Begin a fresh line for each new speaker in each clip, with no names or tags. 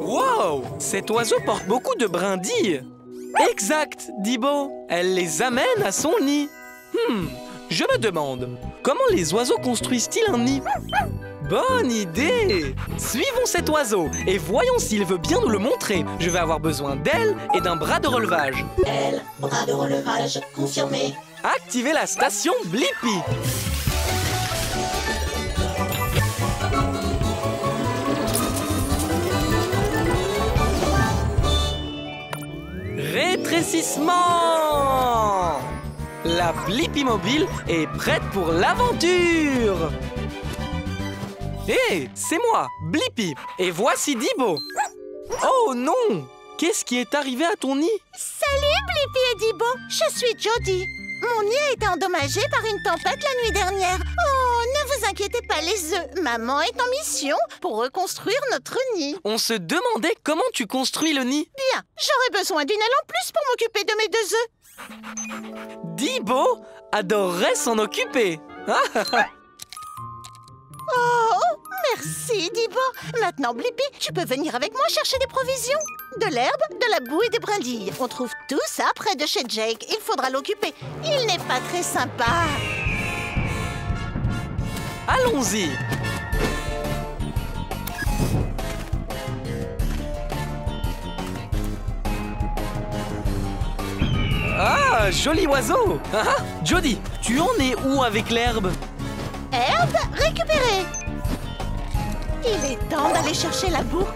Wow! Cet oiseau porte beaucoup de brindilles. Exact, Dibo. Elle les amène à son nid. Je me demande, comment les oiseaux construisent-ils un nid? Bonne idée! Suivons cet oiseau et voyons s'il veut bien nous le montrer. Je vais avoir besoin d'ailes et d'un bras de relevage.
Ailes, bras de relevage, confirmé.
Activez la station Blippi. Rétrécissement! La Blippi mobile est prête pour l'aventure! Hé, c'est moi, Blippi, et voici Dibo. Oh non! Qu'est-ce qui est arrivé à ton nid?
Salut Blippi et Dibo, je suis Jody. Mon nid a été endommagé par une tempête la nuit dernière. Oh, ne vous inquiétez pas les œufs, maman est en mission pour reconstruire notre nid.
On se demandait comment tu construis le nid.
Bien, j'aurais besoin d'une aile en plus pour m'occuper de mes 2 œufs.
Dibo adorerait s'en occuper.
Oh, merci Dibo. Maintenant Blippi, tu peux venir avec moi chercher des provisions. De l'herbe, de la boue et des brindilles. On trouve tout ça près de chez Jake. Il faudra l'occuper. Il n'est pas très sympa.
Allons-y. Ah, joli oiseau. Jody, tu en es où avec l'herbe?
Herbe récupérée. Il est temps d'aller chercher la boue.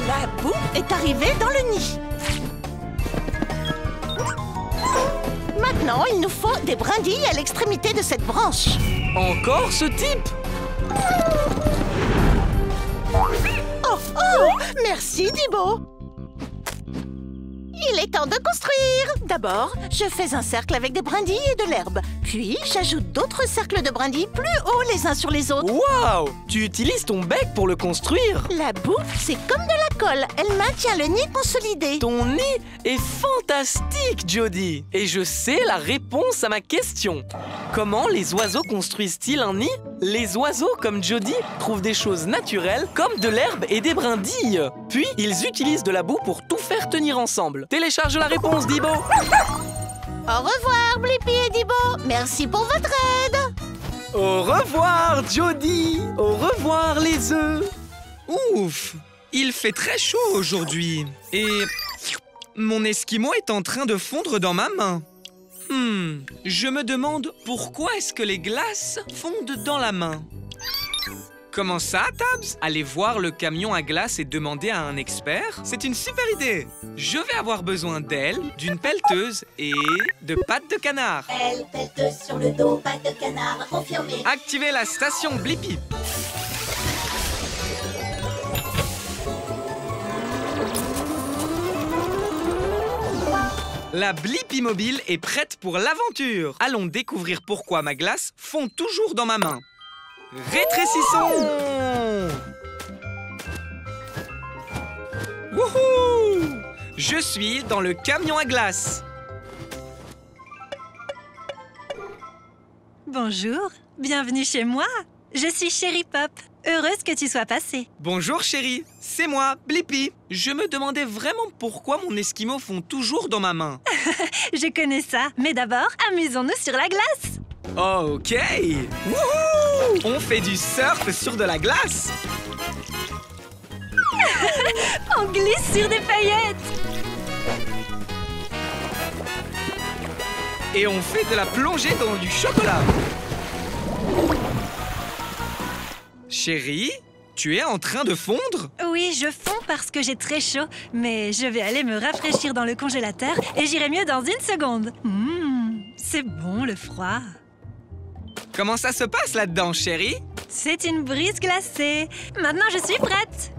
La boue est arrivée dans le nid. Maintenant, il nous faut des brindilles à l'extrémité de cette branche.
Encore ce type?
Oh, oh! Merci, Dibo! Il est temps de construire! D'abord, je fais un cercle avec des brindilles et de l'herbe. Puis, j'ajoute d'autres cercles de brindilles plus hauts les uns sur les autres.
Waouh! Tu utilises ton bec pour le construire?
La boue, c'est comme de la colle. Elle maintient le nid consolidé.
Ton nid est fantastique, Jody! Et je sais la réponse à ma question. Comment les oiseaux construisent-ils un nid? Les oiseaux, comme Jody, trouvent des choses naturelles comme de l'herbe et des brindilles. Puis, ils utilisent de la boue pour tout faire tenir ensemble. Télécharge la réponse, Dibo!
Au revoir, Blippi et Dibo! Merci pour votre aide!
Au revoir, Jody! Au revoir, les œufs!
Ouf! Il fait très chaud aujourd'hui. Et mon esquimau est en train de fondre dans ma main. Je me demande pourquoi est-ce que les glaces fondent dans la main. Comment ça, Tabs? Aller voir le camion à glace et demander à un expert? C'est une super idée! Je vais avoir besoin d'ailes, d'une pelleteuse et de pattes de canard.
Ailes, pelleteuse sur le dos, pattes de canard, confirmé.
Activez la station Blippi. La Blippi mobile est prête pour l'aventure. Allons découvrir pourquoi ma glace fond toujours dans ma main. Rétrécissons! Wouhou! Je suis dans le camion à glace.
Bonjour, bienvenue chez moi. Je suis Chérie Pop. Heureuse que tu sois passée.
Bonjour chérie, c'est moi, Blippi. Je me demandais vraiment pourquoi mon esquimau fond toujours dans ma main.
Je connais ça, mais d'abord, amusons-nous sur la glace.
Ok! Wouhou! On fait du surf sur de la glace.
On glisse sur des paillettes.
Et on fait de la plongée dans du chocolat. Chérie, tu es en train de fondre?
Oui, je fonds parce que j'ai très chaud, mais je vais aller me rafraîchir dans le congélateur et j'irai mieux dans une seconde. C'est bon le froid.
Comment ça se passe là-dedans, chérie?
C'est une brise glacée. Maintenant, je suis prête.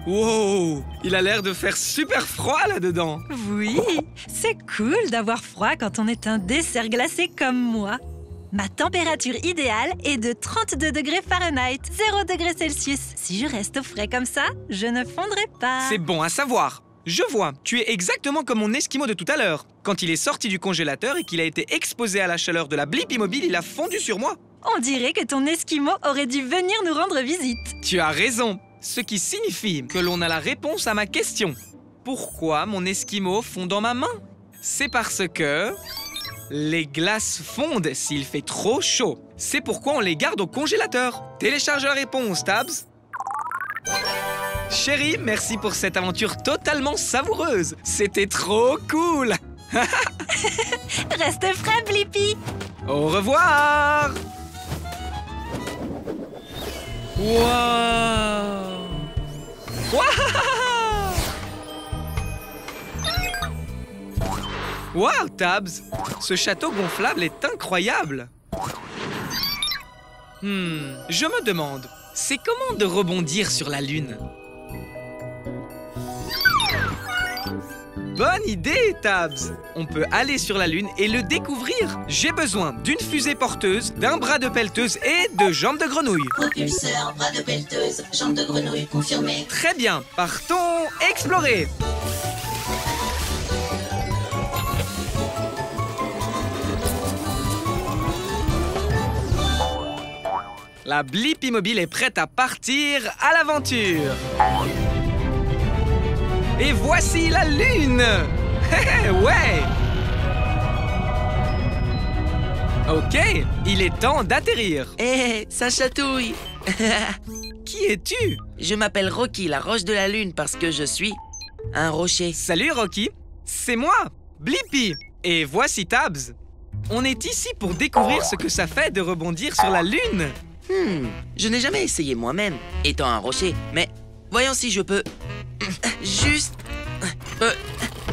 Wow! Il a l'air de faire super froid là-dedans.
Oui, c'est cool d'avoir froid quand on est un dessert glacé comme moi. Ma température idéale est de 32 degrés Fahrenheit, 0 degrés Celsius. Si je reste au frais comme ça, je ne fondrai pas.
C'est bon à savoir. Je vois, tu es exactement comme mon Esquimau de tout à l'heure. Quand il est sorti du congélateur et qu'il a été exposé à la chaleur de la Blippi Mobile, il a fondu sur moi.
On dirait que ton Esquimau aurait dû venir nous rendre visite.
Tu as raison, ce qui signifie que l'on a la réponse à ma question. Pourquoi mon Esquimau fond dans ma main? C'est parce que les glaces fondent s'il fait trop chaud. C'est pourquoi on les garde au congélateur. Télécharge la réponse, Tabs. Chérie, merci pour cette aventure totalement savoureuse. C'était trop cool.
Reste frais, Blippi.
Au revoir. Wow. Wow, Tabs! Ce château gonflable est incroyable! Je me demande, c'est comment de rebondir sur la Lune? Bonne idée, Tabs! On peut aller sur la Lune et le découvrir. J'ai besoin d'une fusée porteuse, d'un bras de pelleteuse et de jambes de grenouille.
Propulseur, bras de pelleteuse, jambes de grenouille confirmé.
Très bien, partons explorer! La Blippi Mobile est prête à partir à l'aventure. Et voici la Lune. Ouais. Ok, il est temps d'atterrir.
Hé, ça chatouille.
Qui es-tu?
Je m'appelle Rocky, la roche de la lune, parce que je suis un rocher.
Salut Rocky, c'est moi, Blippi. Et voici Tabs. On est ici pour découvrir ce que ça fait de rebondir sur la Lune.
Je n'ai jamais essayé moi-même, étant un rocher, mais voyons si je peux juste me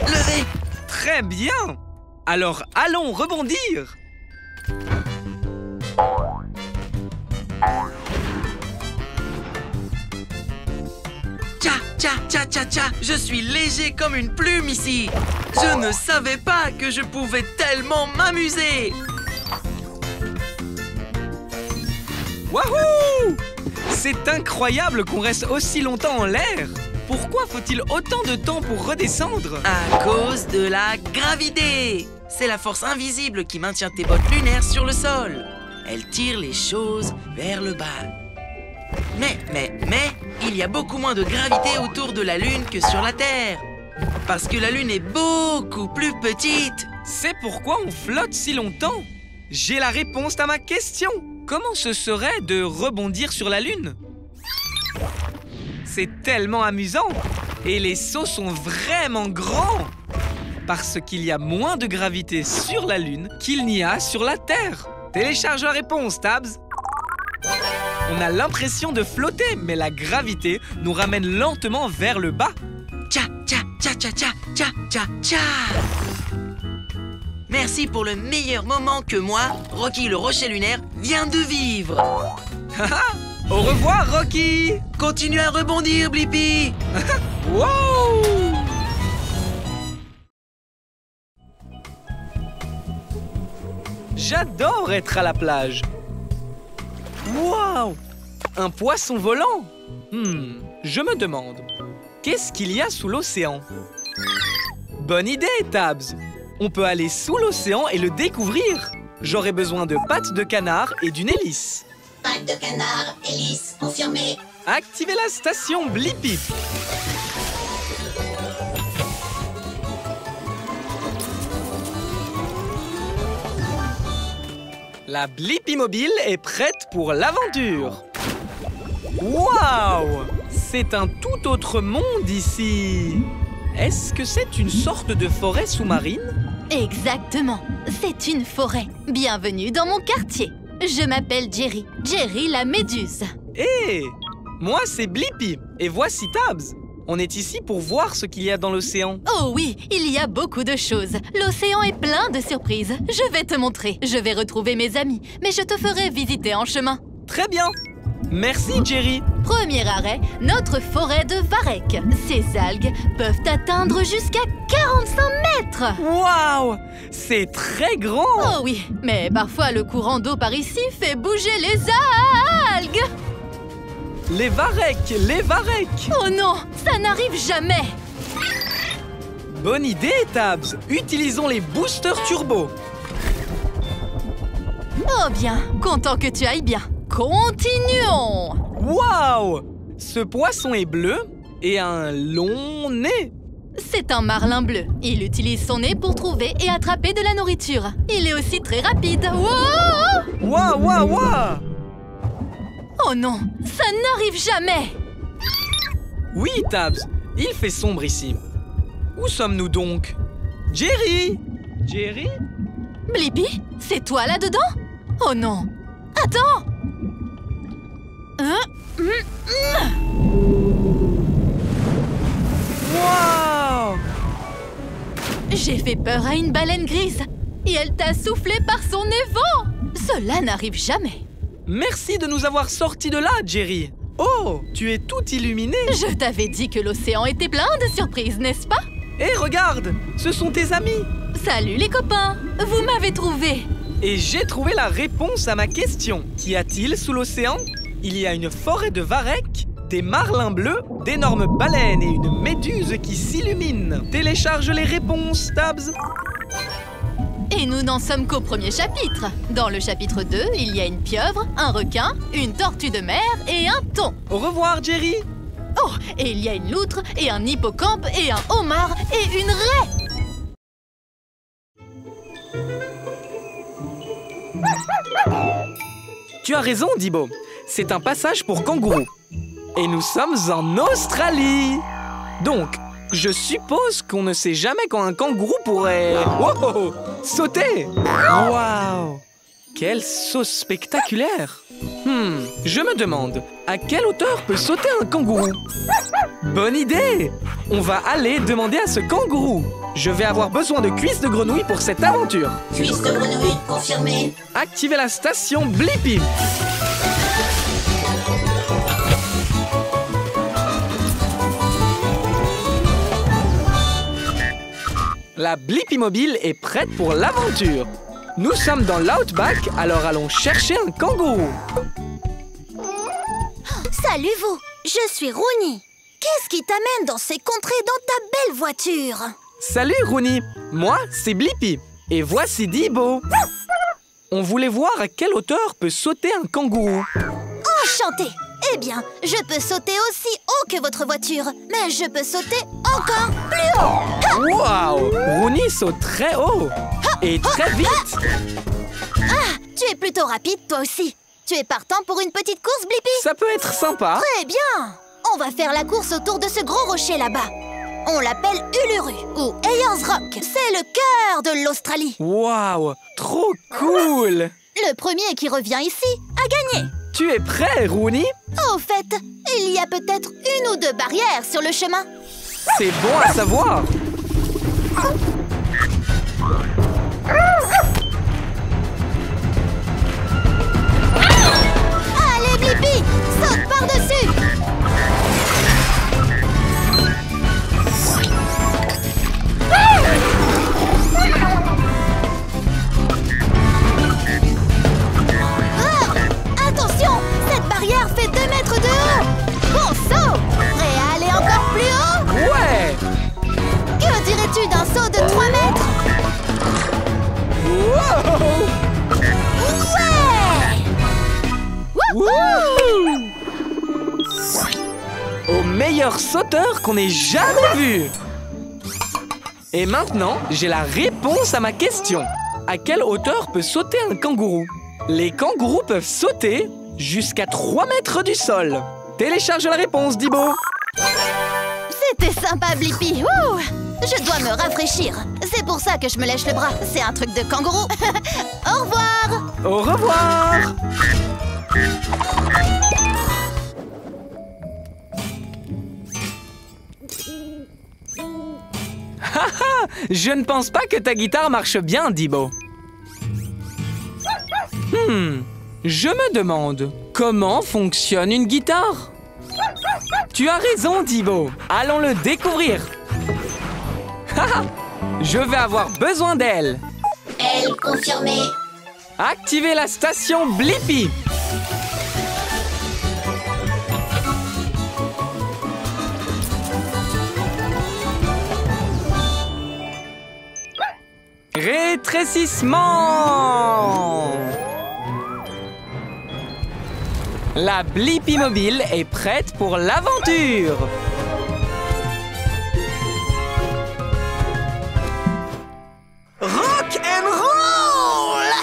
lever.
Très bien. Alors allons rebondir.
Tcha, tcha, tcha, tcha, tcha, je suis léger comme une plume ici. Je ne savais pas que je pouvais tellement m'amuser.
Wouhou! C'est incroyable qu'on reste aussi longtemps en l'air. Pourquoi faut-il autant de temps pour redescendre?
À cause de la gravité. C'est la force invisible qui maintient tes bottes lunaires sur le sol. Elle tire les choses vers le bas. Mais, il y a beaucoup moins de gravité autour de la Lune que sur la Terre. Parce que la Lune est beaucoup plus petite.
C'est pourquoi on flotte si longtemps. J'ai la réponse à ma question. Comment ce serait de rebondir sur la Lune? C'est tellement amusant. Et les sauts sont vraiment grands. Parce qu'il y a moins de gravité sur la Lune qu'il n'y a sur la Terre. Télécharge la réponse, Tabs. On a l'impression de flotter, mais la gravité nous ramène lentement vers le bas.
Tcha, tcha, tcha, tcha, tcha, tcha, tcha, tcha. Merci pour le meilleur moment que moi, Rocky le rocher lunaire, vient de vivre.
Au revoir, Rocky.
Continue à rebondir, Blippi.
Wow! J'adore être à la plage. Wow! Un poisson volant. Je me demande, qu'est-ce qu'il y a sous l'océan? Bonne idée, Tabs. On peut aller sous l'océan et le découvrir. J'aurai besoin de pattes de canard et d'une hélice.
Pattes de canard, hélice, confirmé.
Activez la station Blippi. La Blippi Mobile est prête pour l'aventure. Waouh! C'est un tout autre monde ici. Est-ce que c'est une sorte de forêt sous-marine?
Exactement, c'est une forêt. Bienvenue dans mon quartier. Je m'appelle Jerry, Jerry la méduse.
Hé! Moi, c'est Blippi. Et voici Tabs. On est ici pour voir ce qu'il y a dans l'océan.
Oh oui, il y a beaucoup de choses. L'océan est plein de surprises. Je vais te montrer. Je vais retrouver mes amis, mais je te ferai visiter en chemin.
Très bien.
Merci, Jerry.
Premier arrêt, notre forêt de varech. Ces algues peuvent atteindre jusqu'à 45 mètres.
Waouh! C'est très grand!
Oh oui, mais parfois le courant d'eau par ici fait bouger les algues.
Les varechs! Les varechs!
Oh non, ça n'arrive jamais.
Bonne idée, Tabs! Utilisons les boosters turbo.
Oh bien, content que tu ailles bien. Continuons.
Waouh! Ce poisson est bleu et a un long nez.
C'est un marlin bleu. Il utilise son nez pour trouver et attraper de la nourriture. Il est aussi très rapide. Wow!
Waouh, waouh, waouh!
Oh non, ça n'arrive jamais.
Oui, Tabs, il fait sombre ici. Où sommes-nous donc? Jerry! Jerry?
Blippi, c'est toi là-dedans? Oh non. Attends.
Waouh!
J'ai fait peur à une baleine grise et elle t'a soufflé par son évent. Cela n'arrive jamais.
Merci de nous avoir sortis de là, Jerry. Oh, tu es tout illuminé.
Je t'avais dit que l'océan était plein de surprises, n'est-ce pas?
Et regarde, ce sont tes amis.
Salut les copains, vous m'avez trouvé.
Et j'ai trouvé la réponse à ma question. Qu'y a-t-il sous l'océan? Il y a une forêt de varech, des marlins bleus, d'énormes baleines et une méduse qui s'illumine. Télécharge les réponses, Tabs.
Et nous n'en sommes qu'au premier chapitre. Dans le chapitre 2, il y a une pieuvre, un requin, une tortue de mer et un thon.
Au revoir, Jerry.
Oh, et il y a une loutre et un hippocampe et un homard et une raie.
Tu as raison, Dibo. C'est un passage pour kangourous. Et nous sommes en Australie. Donc, je suppose qu'on ne sait jamais quand un kangourou pourrait... Wow! Sauter! Waouh! Quel saut spectaculaire! Je me demande, à quelle hauteur peut sauter un kangourou? Bonne idée! On va aller demander à ce kangourou. Je vais avoir besoin de cuisses de grenouille pour cette aventure.
Cuisse de grenouille, confirmé.
Activez la station Blippi. La Blippi mobile est prête pour l'aventure. Nous sommes dans l'Outback, alors allons chercher un kangourou.
Salut vous, je suis Rooney. Qu'est-ce qui t'amène dans ces contrées dans ta belle voiture?
Salut Rooney, moi c'est Blippi. Et voici Dibo. On voulait voir à quelle hauteur peut sauter un kangourou.
Enchanté. Eh bien, je peux sauter aussi haut que votre voiture, mais je peux sauter encore plus haut.
Waouh! Rooney saute très haut et très vite.
Ah, tu es plutôt rapide toi aussi. Tu es partant pour une petite course, Blippi?
Ça peut être sympa.
Très bien. On va faire la course autour de ce gros rocher là-bas. On l'appelle Uluru ou Ayers Rock. C'est le cœur de l'Australie.
Waouh! Trop cool!
Le premier qui revient ici a gagné.
Tu es prêt, Rooney?
Au fait, il y a peut-être une ou deux barrières sur le chemin.
C'est bon à savoir.
Allez, Blippi, saute par-dessus. Attention, cette barrière fait 2 mètres de haut. Bon saut. Prêt à aller encore plus haut?
Ouais!
Que dirais-tu d'un saut de 3 mètres?
Wow!
Ouais!
Wouhou! Au meilleur sauteur qu'on ait jamais vu. Et maintenant, j'ai la réponse à ma question. À quelle hauteur peut sauter un kangourou? Les kangourous peuvent sauter jusqu'à 3 mètres du sol. Télécharge la réponse, Dibo.
C'était sympa, Blippi. Ouh, je dois me rafraîchir. C'est pour ça que je me lèche le bras. C'est un truc de kangourou. Au revoir.
Au revoir. Haha, je ne pense pas que ta guitare marche bien, Dibo. Je me demande, Comment fonctionne une guitare? Tu as raison, Dibo. Allons le découvrir. Haha, je vais avoir besoin d'elle.
Elle confirmée.
Activez la station Blippi. Rétrécissement. La Blippi mobile est prête pour l'aventure.
Rock and roll!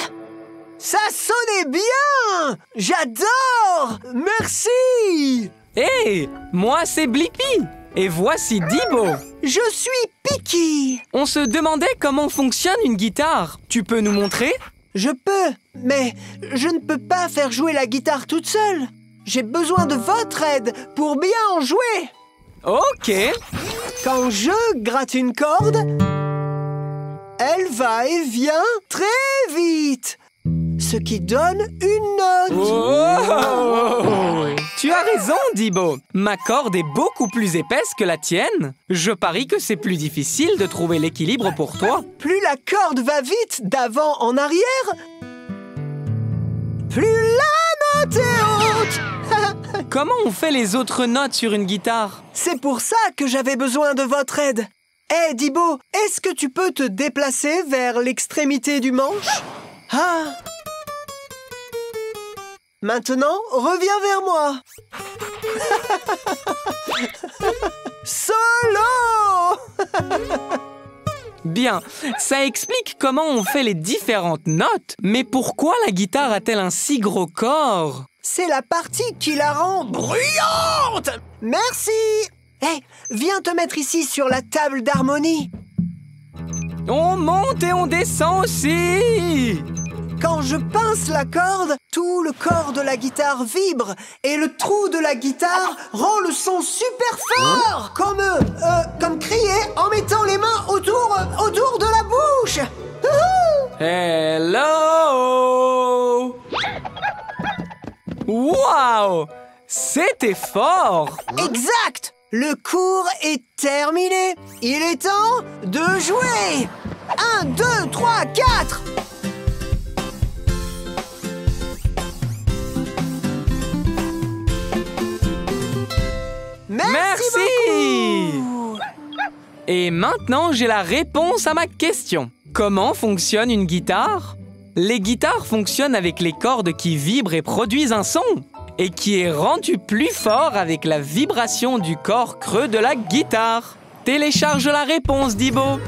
Ça sonnait bien! J'adore! Merci!
Hé, moi c'est Blippi. Et voici Dibo.
Je suis Picky!
On se demandait comment fonctionne une guitare. Tu peux nous montrer?
Je peux, mais je ne peux pas faire jouer la guitare toute seule. J'ai besoin de votre aide pour bien en jouer.
Ok.
Quand je gratte une corde, elle va et vient très vite, ce qui donne une note.
Oh! Tu as raison, Dibo. Ma corde est beaucoup plus épaisse que la tienne. Je parie que c'est plus difficile de trouver l'équilibre pour toi.
Plus la corde va vite d'avant en arrière, plus la note est haute.
Comment on fait les autres notes sur une guitare?
C'est pour ça que j'avais besoin de votre aide. Hé, Dibo, est-ce que tu peux te déplacer vers l'extrémité du manche? Ah! Maintenant, reviens vers moi. Solo!
Bien, ça explique comment on fait les différentes notes. Mais pourquoi la guitare a-t-elle un si gros corps?
C'est la partie qui la rend bruyante. Merci. Hé, viens te mettre ici sur la table d'harmonie.
On monte et on descend aussi.
Quand je pince la corde, tout le corps de la guitare vibre et le trou de la guitare rend le son super fort, comme crier en mettant les mains autour de la bouche.
Hello! Wow! C'était fort!
Exact! Le cours est terminé. Il est temps de jouer. 1, 2, 3, 4. Merci beaucoup.
Et maintenant, j'ai la réponse à ma question. Comment fonctionne une guitare? Les guitares fonctionnent avec les cordes qui vibrent et produisent un son, et qui est rendu plus fort avec la vibration du corps creux de la guitare. Télécharge la réponse, Dibo.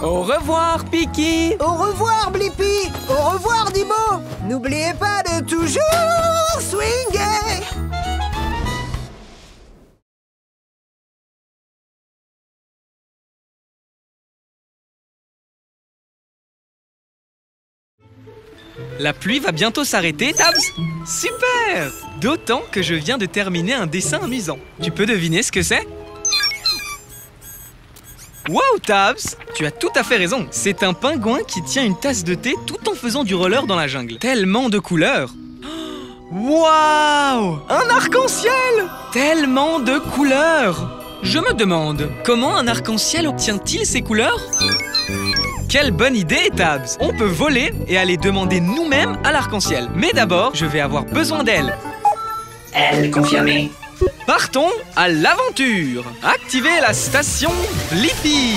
Au revoir, Picky.
Au revoir, Blippi. Au revoir, Dibo. N'oubliez pas de toujours swinguer.
La pluie va bientôt s'arrêter, Tabs. Super! D'autant que je viens de terminer un dessin amusant. Tu peux deviner ce que c'est? Wow, Tabs! Tu as tout à fait raison. C'est un pingouin qui tient une tasse de thé tout en faisant du roller dans la jungle. Tellement de couleurs! Waouh! Un arc-en-ciel! Tellement de couleurs! Je me demande, comment un arc-en-ciel obtient-il ces couleurs? Quelle bonne idée, Tabs! On peut voler et aller demander nous-mêmes à l'arc-en-ciel. Mais d'abord, je vais avoir besoin d'elle.
Elle confirmée.
Partons à l'aventure! Activez la station Blippi!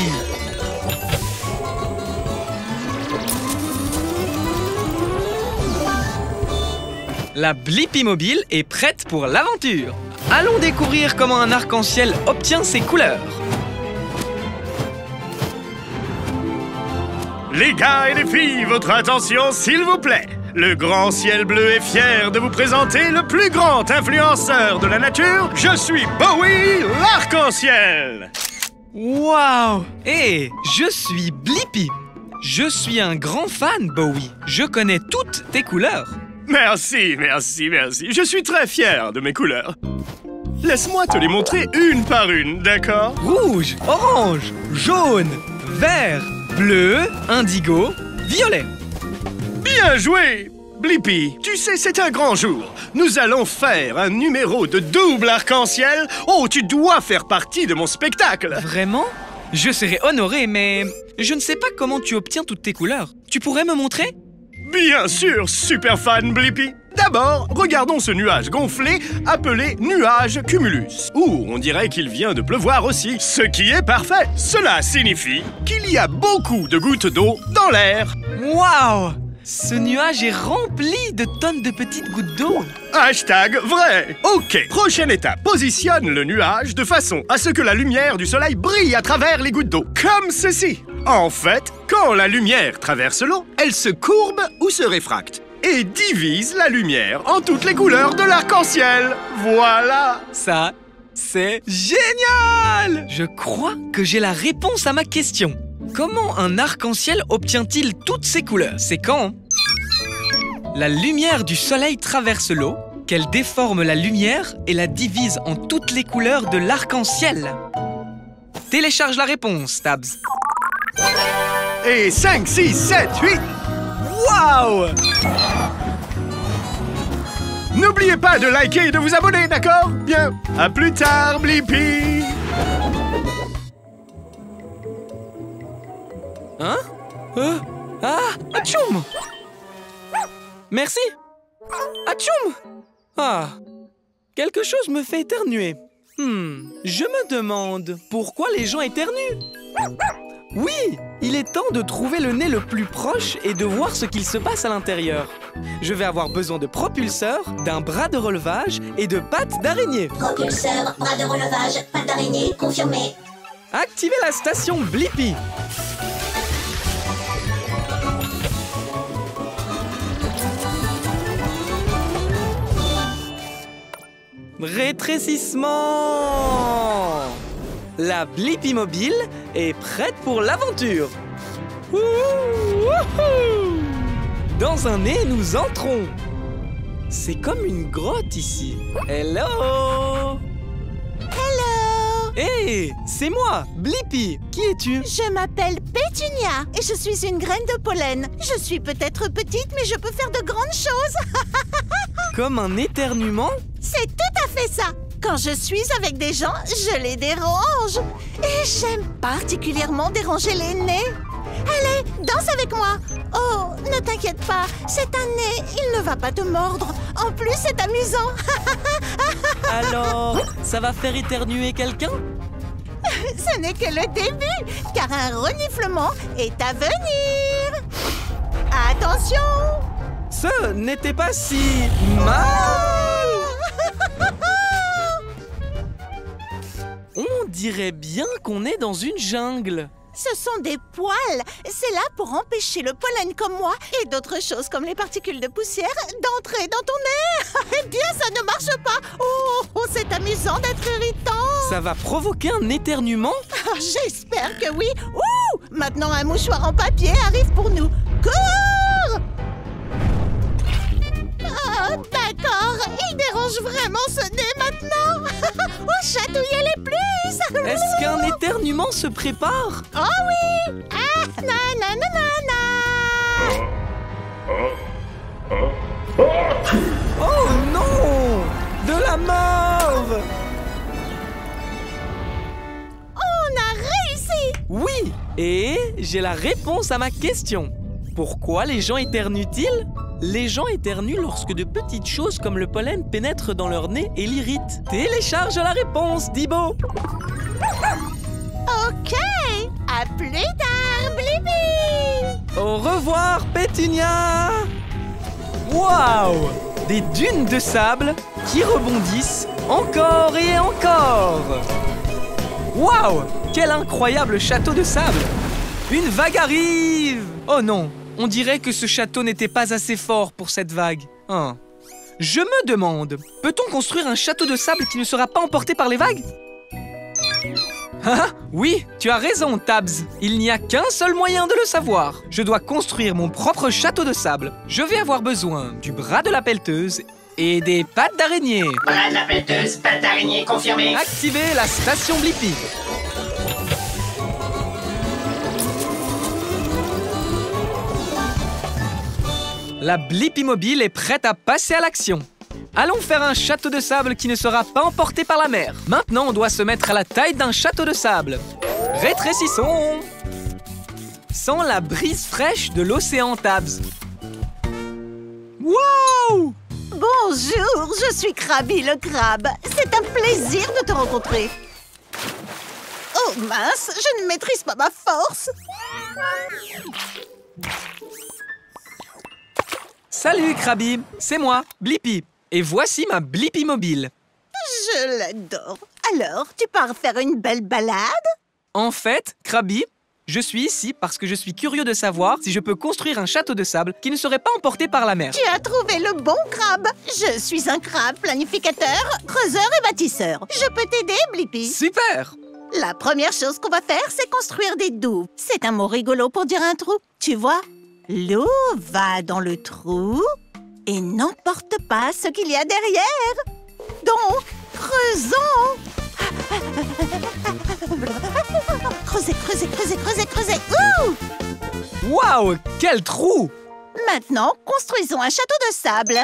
La Blippi mobile est prête pour l'aventure. Allons découvrir comment un arc-en-ciel obtient ses couleurs.
Les gars et les filles, votre attention s'il vous plaît. Le grand ciel bleu est fier de vous présenter le plus grand influenceur de la nature. Je suis Bowie, l'arc-en-ciel.
Waouh! Et je suis Blippi. Je suis un grand fan, Bowie. Je connais toutes tes couleurs.
Merci, merci, merci. Je suis très fier de mes couleurs. Laisse-moi te les montrer une par une, d'accord?
Rouge, orange, jaune, vert, bleu, indigo, violet.
Bien joué! Blippi, tu sais, c'est un grand jour. Nous allons faire un numéro de double arc-en-ciel. Oh, tu dois faire partie de mon spectacle.
Vraiment? Je serais honoré, mais je ne sais pas comment tu obtiens toutes tes couleurs. Tu pourrais me montrer?
Bien sûr, super fan Blippi. D'abord, regardons ce nuage gonflé appelé nuage cumulus. Ouh, on dirait qu'il vient de pleuvoir aussi, ce qui est parfait. Cela signifie qu'il y a beaucoup de gouttes d'eau dans l'air.
Waouh! Ce nuage est rempli de tonnes de petites gouttes d'eau.
Hashtag vrai. Ok, prochaine étape. Positionne le nuage de façon à ce que la lumière du soleil brille à travers les gouttes d'eau, comme ceci. En fait, quand la lumière traverse l'eau, elle se courbe ou se réfracte et divise la lumière en toutes les couleurs de l'arc-en-ciel. Voilà.
Ça, c'est génial! Je crois que j'ai la réponse à ma question. Comment un arc-en-ciel obtient-il toutes ces couleurs? C'est quand la lumière du soleil traverse l'eau, qu'elle déforme la lumière et la divise en toutes les couleurs de l'arc-en-ciel. Télécharge la réponse, Tabs.
Et 5, 6, 7, 8.
Waouh!
N'oubliez pas de liker et de vous abonner, d'accord? Bien. À plus tard, Blippi.
Hein? Atchoum! Merci! Atchoum! Ah! Quelque chose me fait éternuer. Je me demande pourquoi les gens éternuent. Oui! Il est temps de trouver le nez le plus proche et de voir ce qu'il se passe à l'intérieur. Je vais avoir besoin de propulseurs, d'un bras de relevage et de pattes d'araignée.
Propulseur, bras de relevage, pattes d'araignée, confirmé.
Activez la station Blippi. Rétrécissement! La Blippi mobile est prête pour l'aventure. Dans un nez, nous entrons. C'est comme une grotte ici. Hello!
Hello!
Hé, c'est moi, Blippi. Qui es-tu?
Je m'appelle Pétunia et je suis une graine de pollen. Je suis peut-être petite, mais je peux faire de grandes choses.
Comme un éternuement?
C'est tout à fait ça. Quand je suis avec des gens, je les dérange. Et j'aime particulièrement déranger les nez. Allez, danse avec moi. Oh, ne t'inquiète pas, c'est un nez, il ne va pas te mordre. En plus, c'est amusant.
Alors, ça va faire éternuer quelqu'un?
Ce n'est que le début, car un reniflement est à venir. Attention!
Ce n'était pas si mal. On dirait bien qu'on est dans une jungle.
Ce sont des poils. C'est là pour empêcher le pollen comme moi et d'autres choses comme les particules de poussière d'entrer dans ton nez. Eh bien, ça ne marche pas. Oh, c'est amusant d'être irritant.
Ça va provoquer un éternuement?
J'espère que oui. Ouh! Maintenant, un mouchoir en papier arrive pour nous. Cours! Oh, d'accord. Il dérange vraiment ce nez maintenant. Oh, chatouillez-les plus.
Est-ce qu'un éternuement se prépare?
Oh oui! Ah, nananana!
Oh non! De la morve!
On a réussi!
Oui! Et j'ai la réponse à ma question. Pourquoi les gens éternuent-ils? Les gens éternuent lorsque de petites choses comme le pollen pénètrent dans leur nez et l'irritent. Télécharge la réponse, Dibo!
Ok! À plus tard, Blippi!
Au revoir, Pétunia! Waouh! Des dunes de sable qui rebondissent encore et encore! Waouh! Quel incroyable château de sable! Une vague arrive! Oh non! On dirait que ce château n'était pas assez fort pour cette vague. Hein. Je me demande, peut-on construire un château de sable qui ne sera pas emporté par les vagues? Ah, oui, tu as raison, Tabs. Il n'y a qu'un seul moyen de le savoir. Je dois construire mon propre château de sable. Je vais avoir besoin du bras de la pelleteuse et des pattes d'araignée.
Bras de la pelleteuse, pattes d'araignée, confirmé.
Activez la station Blippi. La Blippi Mobile est prête à passer à l'action. Allons faire un château de sable qui ne sera pas emporté par la mer. Maintenant, on doit se mettre à la taille d'un château de sable. Rétrécissons. Sens la brise fraîche de l'océan, Tabs. Wow!
Bonjour, je suis Krabi le crabe. C'est un plaisir de te rencontrer. Oh mince, je ne maîtrise pas ma force.
Salut, Krabi. C'est moi, Blippi. Et voici ma Blippi Mobile.
Je l'adore. Alors, tu pars faire une belle balade?
En fait, Krabi, je suis ici parce que je suis curieux de savoir si je peux construire un château de sable qui ne serait pas emporté par la mer.
Tu as trouvé le bon crabe. Je suis un crabe planificateur, creuseur et bâtisseur. Je peux t'aider, Blippi?
Super!
La première chose qu'on va faire, c'est construire des douves. C'est un mot rigolo pour dire un trou. Tu vois, l'eau va dans le trou et n'emporte pas ce qu'il y a derrière. Donc, creusons. Creusez, creusez, creusez, creusez, creusez. Ouh!
Waouh! Quel trou!
Maintenant, construisons un château de sable.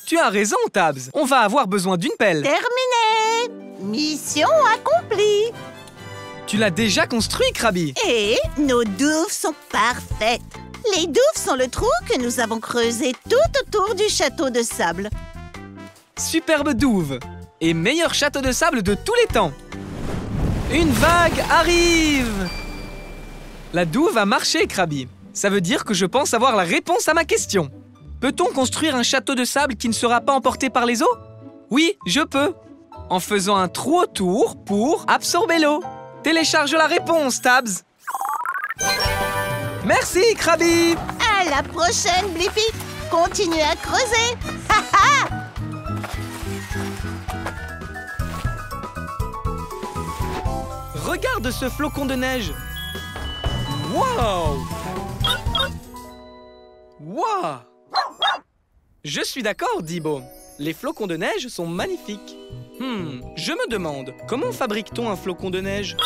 Tu as raison, Tabs. On va avoir besoin d'une pelle.
Terminé! Mission accomplie.
Tu l'as déjà construit, Krabi.
Et nos douves sont parfaites. Les douves sont le trou que nous avons creusé tout autour du château de sable.
Superbe douve. Et meilleur château de sable de tous les temps. Une vague arrive! La douve a marché, Krabi. Ça veut dire que je pense avoir la réponse à ma question. Peut-on construire un château de sable qui ne sera pas emporté par les eaux? Oui, je peux. En faisant un trou autour pour absorber l'eau. Télécharge la réponse, Tabs. Merci, Krabi.
À la prochaine, Blippi. Continue à creuser. Ha ha!
Regarde ce flocon de neige. Wow! Wow! Je suis d'accord, Dibo. Les flocons de neige sont magnifiques. Je me demande, comment fabrique-t-on un flocon de neige?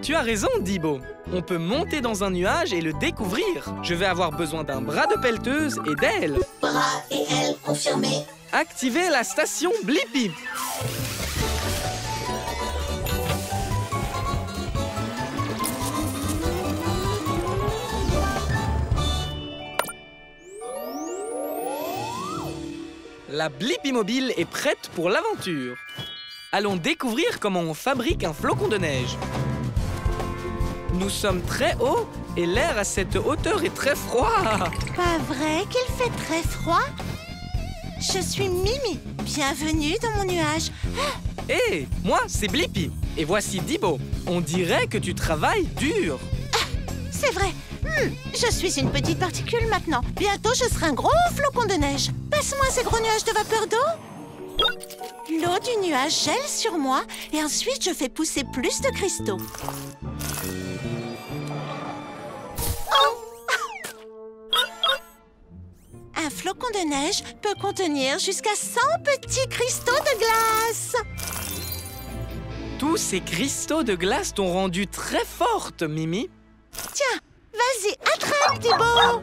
Tu as raison, Dibo. On peut monter dans un nuage et le découvrir. Je vais avoir besoin d'un bras de pelleteuse et d'ailes.
Bras et ailes confirmés.
Activez la station Blippi. La Blippi Mobile est prête pour l'aventure. Allons découvrir comment on fabrique un flocon de neige. Nous sommes très hauts et l'air à cette hauteur est très froid.
Pas vrai qu'il fait très froid? Je suis Mimi. Bienvenue dans mon nuage.
Hé, moi, c'est Blippi. Et voici Dibo. On dirait que tu travailles dur.
C'est vrai. Je suis une petite particule maintenant. Bientôt, je serai un gros flocon de neige. Passe-moi ces gros nuages de vapeur d'eau. L'eau du nuage gèle sur moi et ensuite, je fais pousser plus de cristaux. Un flocon de neige peut contenir jusqu'à 100 petits cristaux de glace.
Tous ces cristaux de glace t'ont rendu très forte, Mimi.
Tiens, vas-y, attrape, Dibo.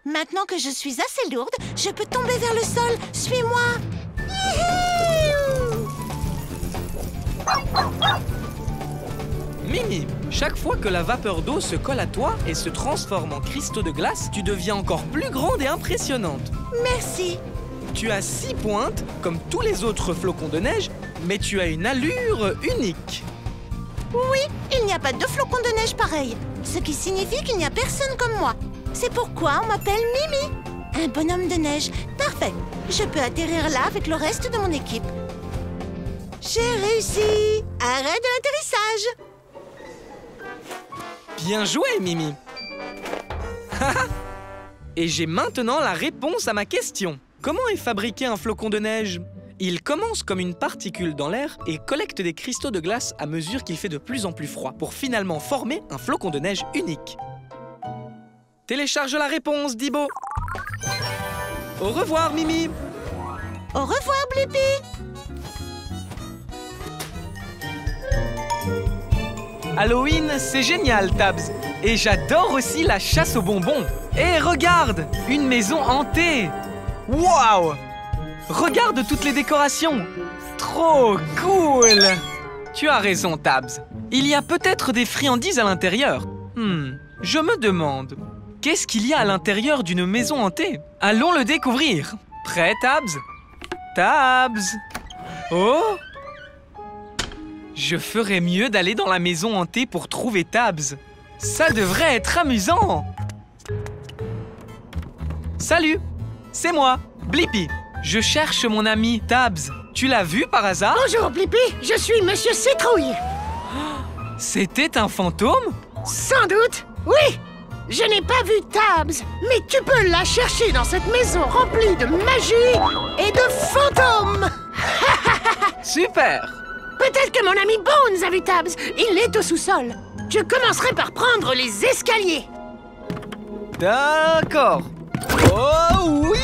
Maintenant que je suis assez lourde, je peux tomber vers le sol. Suis-moi.
Mimi, chaque fois que la vapeur d'eau se colle à toi et se transforme en cristaux de glace, tu deviens encore plus grande et impressionnante.
Merci.
Tu as 6 pointes, comme tous les autres flocons de neige, mais tu as une allure unique.
Oui, il n'y a pas de flocons de neige pareil, ce qui signifie qu'il n'y a personne comme moi. C'est pourquoi on m'appelle Mimi. Un bonhomme de neige. Parfait. Je peux atterrir là avec le reste de mon équipe. J'ai réussi. Arrêt de l'atterrissage.
Bien joué, Mimi. Et j'ai maintenant la réponse à ma question. Comment est fabriqué un flocon de neige? Il commence comme une particule dans l'air et collecte des cristaux de glace à mesure qu'il fait de plus en plus froid pour finalement former un flocon de neige unique. Télécharge la réponse, Dibo. Au revoir, Mimi.
Au revoir, Blippi.
Halloween, c'est génial, Tabs. Et j'adore aussi la chasse aux bonbons. Et regarde, une maison hantée. Waouh! Regarde toutes les décorations. Trop cool! Tu as raison, Tabs. Il y a peut-être des friandises à l'intérieur. Je me demande, qu'est-ce qu'il y a à l'intérieur d'une maison hantée? Allons le découvrir. Prêt, Tabs? Tabs! Oh! Je ferais mieux d'aller dans la maison hantée pour trouver Tabs. Ça devrait être amusant! Salut! C'est moi, Blippi. Je cherche mon ami Tabs. Tu l'as vu par hasard?
Bonjour, Blippi. Je suis Monsieur Citrouille.
C'était un fantôme?
Sans doute, oui. Je n'ai pas vu Tabs, mais tu peux la chercher dans cette maison remplie de magie et de fantômes.
Super!
Peut-être que mon ami Bones a vu Tabs. Il est au sous-sol. Je commencerai par prendre les escaliers.
D'accord. Oh oui!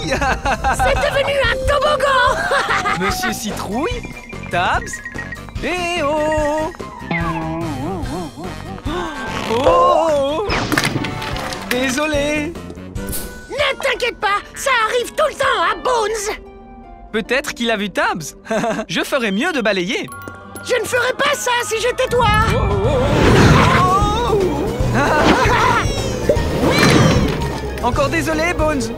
C'est devenu un toboggan.
Monsieur Citrouille, Tabs, et oh! Oh! Désolé!
Ne t'inquiète pas, ça arrive tout le temps à Bones.
Peut-être qu'il a vu Tabs. Je ferais mieux de balayer.
Je ne ferais pas ça si j'étais toi.
Encore désolé, Bones.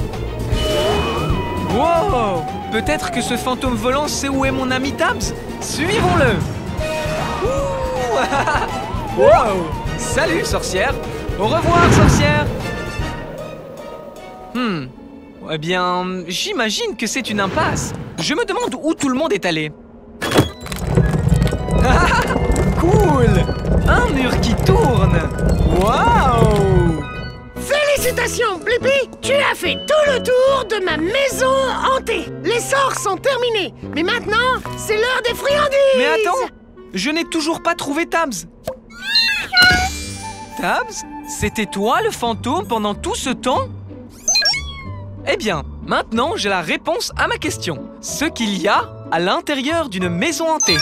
Wow! Peut-être que ce fantôme volant sait où est mon ami Tabs. Suivons-le. Wow! Salut, sorcière. Au revoir, sorcière. Eh bien, j'imagine que c'est une impasse. Je me demande où tout le monde est allé. Cool! Un mur qui tourne. Waouh!
Félicitations, Blippi! Tu as fait tout le tour de ma maison hantée. Les sorts sont terminés. Mais maintenant, c'est l'heure des friandises.
Mais attends, je n'ai toujours pas trouvé Tabs. Tabs, c'était toi le fantôme pendant tout ce temps? Eh bien, maintenant j'ai la réponse à ma question. Ce qu'il y a à l'intérieur d'une maison hantée.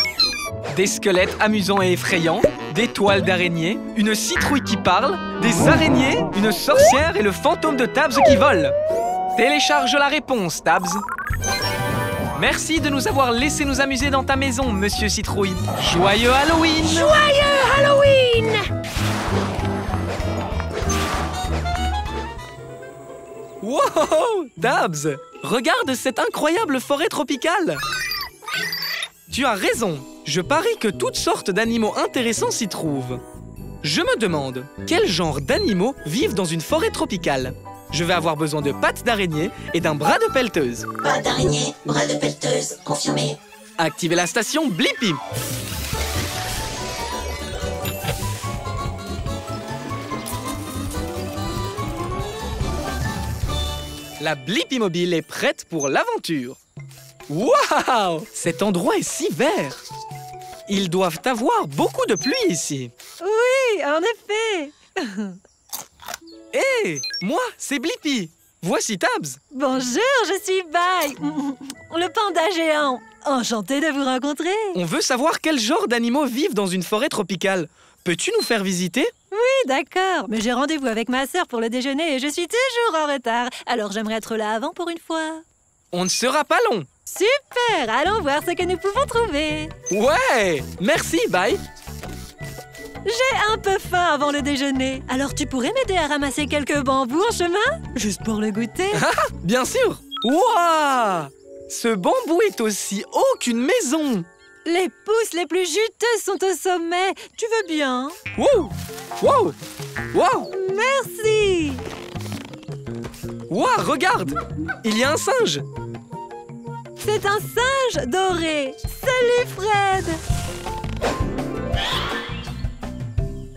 Des squelettes amusants et effrayants, des toiles d'araignées, une citrouille qui parle, des araignées, une sorcière et le fantôme de Tabs qui vole. Télécharge la réponse, Tabs. Merci de nous avoir laissé nous amuser dans ta maison, Monsieur Citrouille. Joyeux Halloween!
Joyeux Halloween!
Wow! Tabs! Regarde cette incroyable forêt tropicale! Tu as raison, je parie que toutes sortes d'animaux intéressants s'y trouvent. Je me demande, quel genre d'animaux vivent dans une forêt tropicale? Je vais avoir besoin de pattes d'araignée et d'un bras de pelleteuse.
Pas d'araignée, bras de pelleteuse, confirmé.
Activez la station Blippi. La Blippi Mobile est prête pour l'aventure. Waouh! Cet endroit est si vert. Ils doivent avoir beaucoup de pluie ici.
Oui, en effet.
Hé, moi, c'est Blippi. Voici Tabs.
Bonjour, je suis Bai, le panda géant. Enchantée de vous rencontrer.
On veut savoir quel genre d'animaux vivent dans une forêt tropicale. Peux-tu nous faire visiter?
Oui, d'accord, mais j'ai rendez-vous avec ma sœur pour le déjeuner et je suis toujours en retard. Alors j'aimerais être là avant pour une fois.
On ne sera pas long.
Super, allons voir ce que nous pouvons trouver.
Ouais, merci, bye.
J'ai un peu faim avant le déjeuner. Alors tu pourrais m'aider à ramasser quelques bambous en chemin? Juste pour le goûter.
Bien sûr. Waouh! Ce bambou est aussi haut qu'une maison.
Les pousses les plus juteuses sont au sommet. Tu veux bien?
Wow! Wow! Wow!
Merci!
Wow, regarde! Il y a un singe!
C'est un singe doré. Salut, Fred!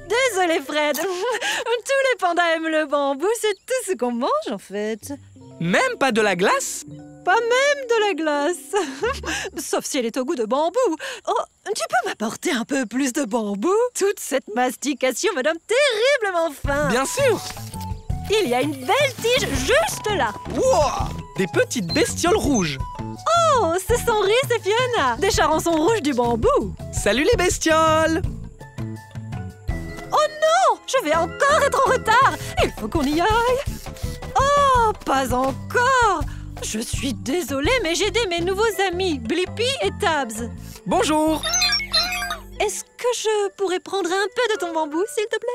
Désolé, Fred. Tous les pandas aiment le bambou. C'est tout ce qu'on mange, en fait.
Même pas de la glace?
Pas même de la glace. Sauf si elle est au goût de bambou. Oh, tu peux m'apporter un peu plus de bambou? Toute cette mastication me donne terriblement faim.
Bien sûr.
Il y a une belle tige juste là.
Wow! Des petites bestioles rouges.
Oh, ce sont Rhys et Fiona, des charançons rouges du bambou.
Salut les bestioles!
Oh non! Je vais encore être en retard! Il faut qu'on y aille! Oh, pas encore! Je suis désolée, mais j'ai aidé mes nouveaux amis, Blippi et Tabs.
Bonjour!
Est-ce que je pourrais prendre un peu de ton bambou, s'il te plaît?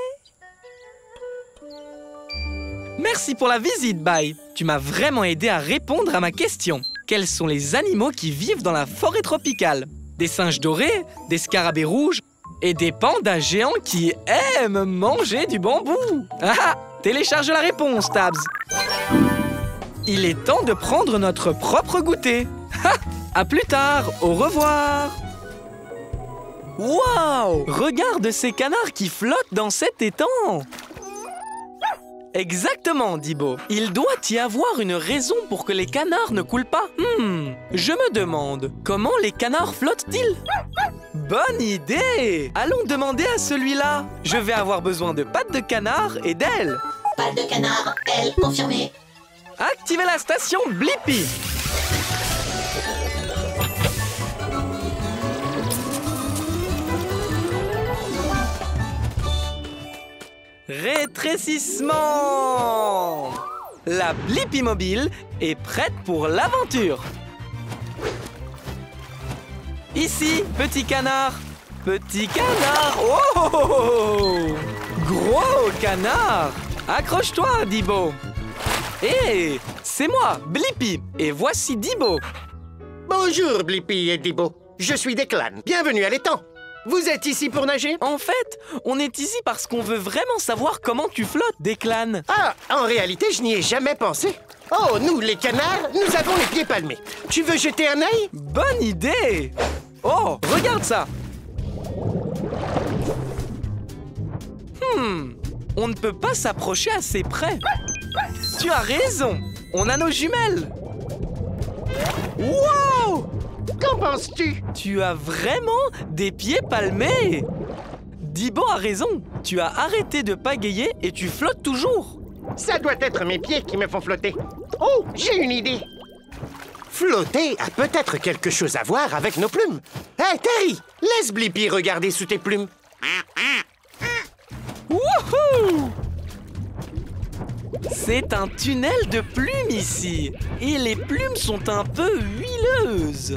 Merci pour la visite, Bye. Tu m'as vraiment aidé à répondre à ma question. Quels sont les animaux qui vivent dans la forêt tropicale? Des singes dorés, des scarabées rouges et des pandas géants qui aiment manger du bambou. Ah, télécharge la réponse, Tabs. Il est temps de prendre notre propre goûter. À plus tard, au revoir. Waouh! Regarde ces canards qui flottent dans cet étang. Exactement, Dibo. Il doit y avoir une raison pour que les canards ne coulent pas. Je me demande, comment les canards flottent-ils? Bonne idée! Allons demander à celui-là. Je vais avoir besoin de pattes de canard et d'ailes.
Pattes de canard, ailes confirmées.
Activez la station Blippi. Rétrécissement! La Blippi mobile est prête pour l'aventure. Ici, petit canard. Petit canard. Oh! Gros canard. Accroche-toi, Dibo. Hé, c'est moi, Blippi. Et voici Dibo.
Bonjour, Blippi et Dibo. Je suis Declan. Bienvenue à l'étang. Vous êtes ici pour nager?
En fait, on est ici parce qu'on veut vraiment savoir comment tu flottes, Declan.
Ah, en réalité, je n'y ai jamais pensé. Oh, nous, les canards, nous avons les pieds palmés. Tu veux jeter un œil?
Bonne idée! Oh, regarde ça! On ne peut pas s'approcher assez près. Tu as raison, on a nos jumelles. Wow!
Qu'en penses-tu?
Tu as vraiment des pieds palmés. Dibo a raison, tu as arrêté de pagayer et tu flottes toujours.
Ça doit être mes pieds qui me font flotter. Oh, j'ai une idée. Flotter a peut-être quelque chose à voir avec nos plumes. Hé, Terry, laisse Blippi regarder sous tes plumes.
Wouhou! C'est un tunnel de plumes ici. Et les plumes sont un peu huileuses.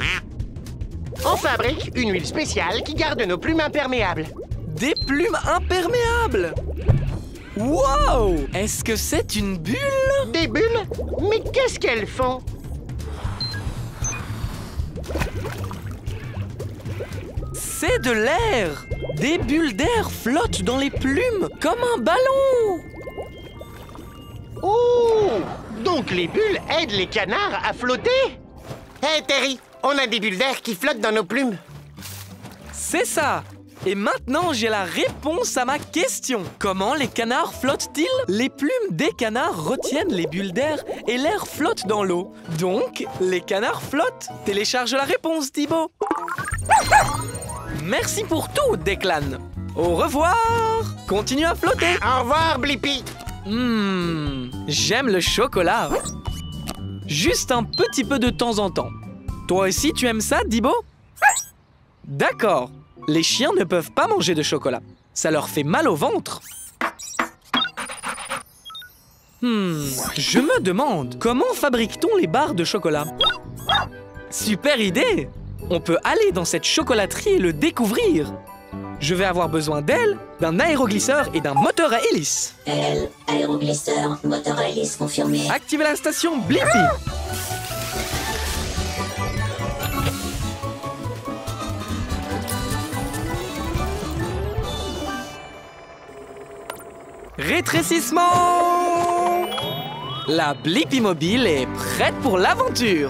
On fabrique une huile spéciale qui garde nos plumes imperméables.
Des plumes imperméables! Wow! Est-ce que c'est une bulle?
Des bulles? Mais qu'est-ce qu'elles font?
C'est de l'air! Des bulles d'air flottent dans les plumes comme un ballon!
Oh! Donc les bulles aident les canards à flotter? Hé, Terry, on a des bulles d'air qui flottent dans nos plumes.
C'est ça! Et maintenant, j'ai la réponse à ma question. Comment les canards flottent-ils? Les plumes des canards retiennent les bulles d'air et l'air flotte dans l'eau. Donc, les canards flottent. Télécharge la réponse, Dibo. Merci pour tout, Declan. Au revoir. Continue à flotter.
Au revoir, Blippi.
J'aime le chocolat. Juste un petit peu de temps en temps. Toi aussi, tu aimes ça, Dibo? D'accord. Les chiens ne peuvent pas manger de chocolat. Ça leur fait mal au ventre. Je me demande, comment fabrique-t-on les barres de chocolat? Super idée! On peut aller dans cette chocolaterie et le découvrir. Je vais avoir besoin d'ailes, d'un aéroglisseur et d'un moteur à hélice.
Ailes, aéroglisseur, moteur à hélice confirmé.
Activez la station Blippi. Rétrécissement! La Blippi mobile est prête pour l'aventure.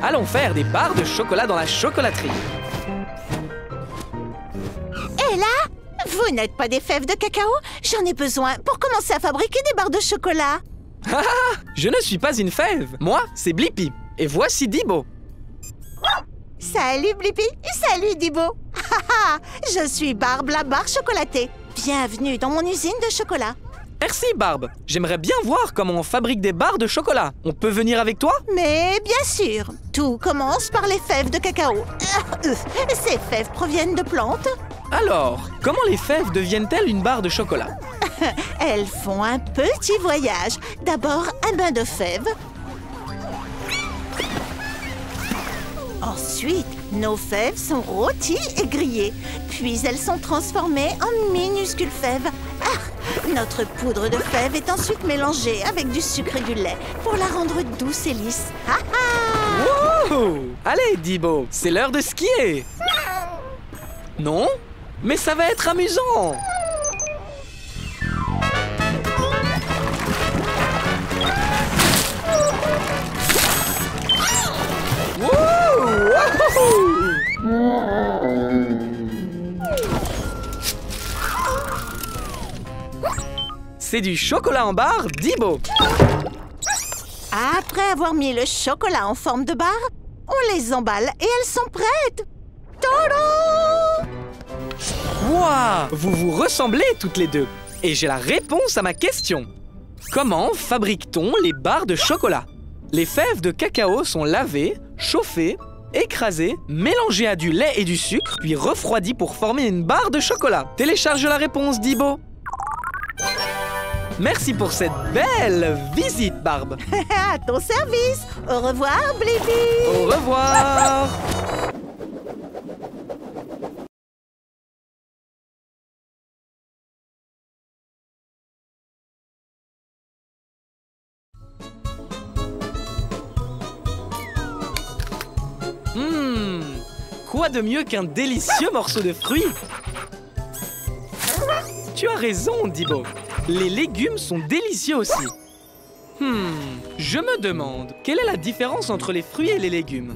Allons faire des barres de chocolat dans la chocolaterie.
Et là, vous n'êtes pas des fèves de cacao? J'en ai besoin pour commencer à fabriquer des barres de chocolat.
Je ne suis pas une fève. Moi, c'est Blippi. Et voici Dibo.
Salut Blippi, salut Dibo. Je suis Barbe, la barre chocolatée. Bienvenue dans mon usine de chocolat.
Merci, Barbe. J'aimerais bien voir comment on fabrique des barres de chocolat. On peut venir avec toi?
Mais bien sûr, tout commence par les fèves de cacao. Ces fèves proviennent de plantes
Alors, comment les fèves deviennent-elles une barre de chocolat?
Elles font un petit voyage. D'abord, un bain de fèves. Ensuite, nos fèves sont rôties et grillées. Puis elles sont transformées en minuscules fèves. Ah, notre poudre de fèves est ensuite mélangée avec du sucre et du lait pour la rendre douce et lisse. Ah ah!
Wow! Allez, Dibo, c'est l'heure de skier. Non? Mais ça va être amusant. C'est du chocolat en barre, Dibo.
Après avoir mis le chocolat en forme de barre, on les emballe et elles sont prêtes. Tadam!
Wouah! Vous vous ressemblez toutes les deux. Et j'ai la réponse à ma question. Comment fabrique-t-on les barres de chocolat? Les fèves de cacao sont lavées, chauffées, écrasées, mélangées à du lait et du sucre, puis refroidies pour former une barre de chocolat. Télécharge la réponse, Dibo. Merci pour cette belle visite, Barbe.
À ton service. Au revoir, Blippi.
Au revoir. Quoi de mieux qu'un délicieux morceau de fruits? Tu as raison, Dibo. Les légumes sont délicieux aussi. Je me demande, quelle est la différence entre les fruits et les légumes?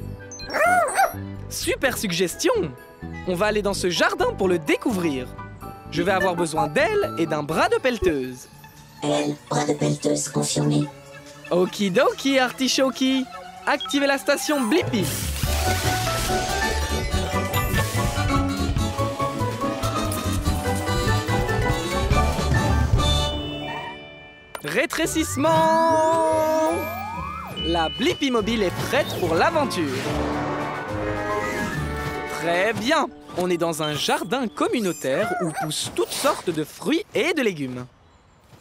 Super suggestion! On va aller dans ce jardin pour le découvrir. Je vais avoir besoin d'ailes et d'un bras de pelleteuse.
Elle, bras de pelleteuse confirmé.
Okidoki, artichoki. Activez la station Blippi. Rétrécissement! La Blippi mobile est prête pour l'aventure. Très bien. On est dans un jardin communautaire où poussent toutes sortes de fruits et de légumes.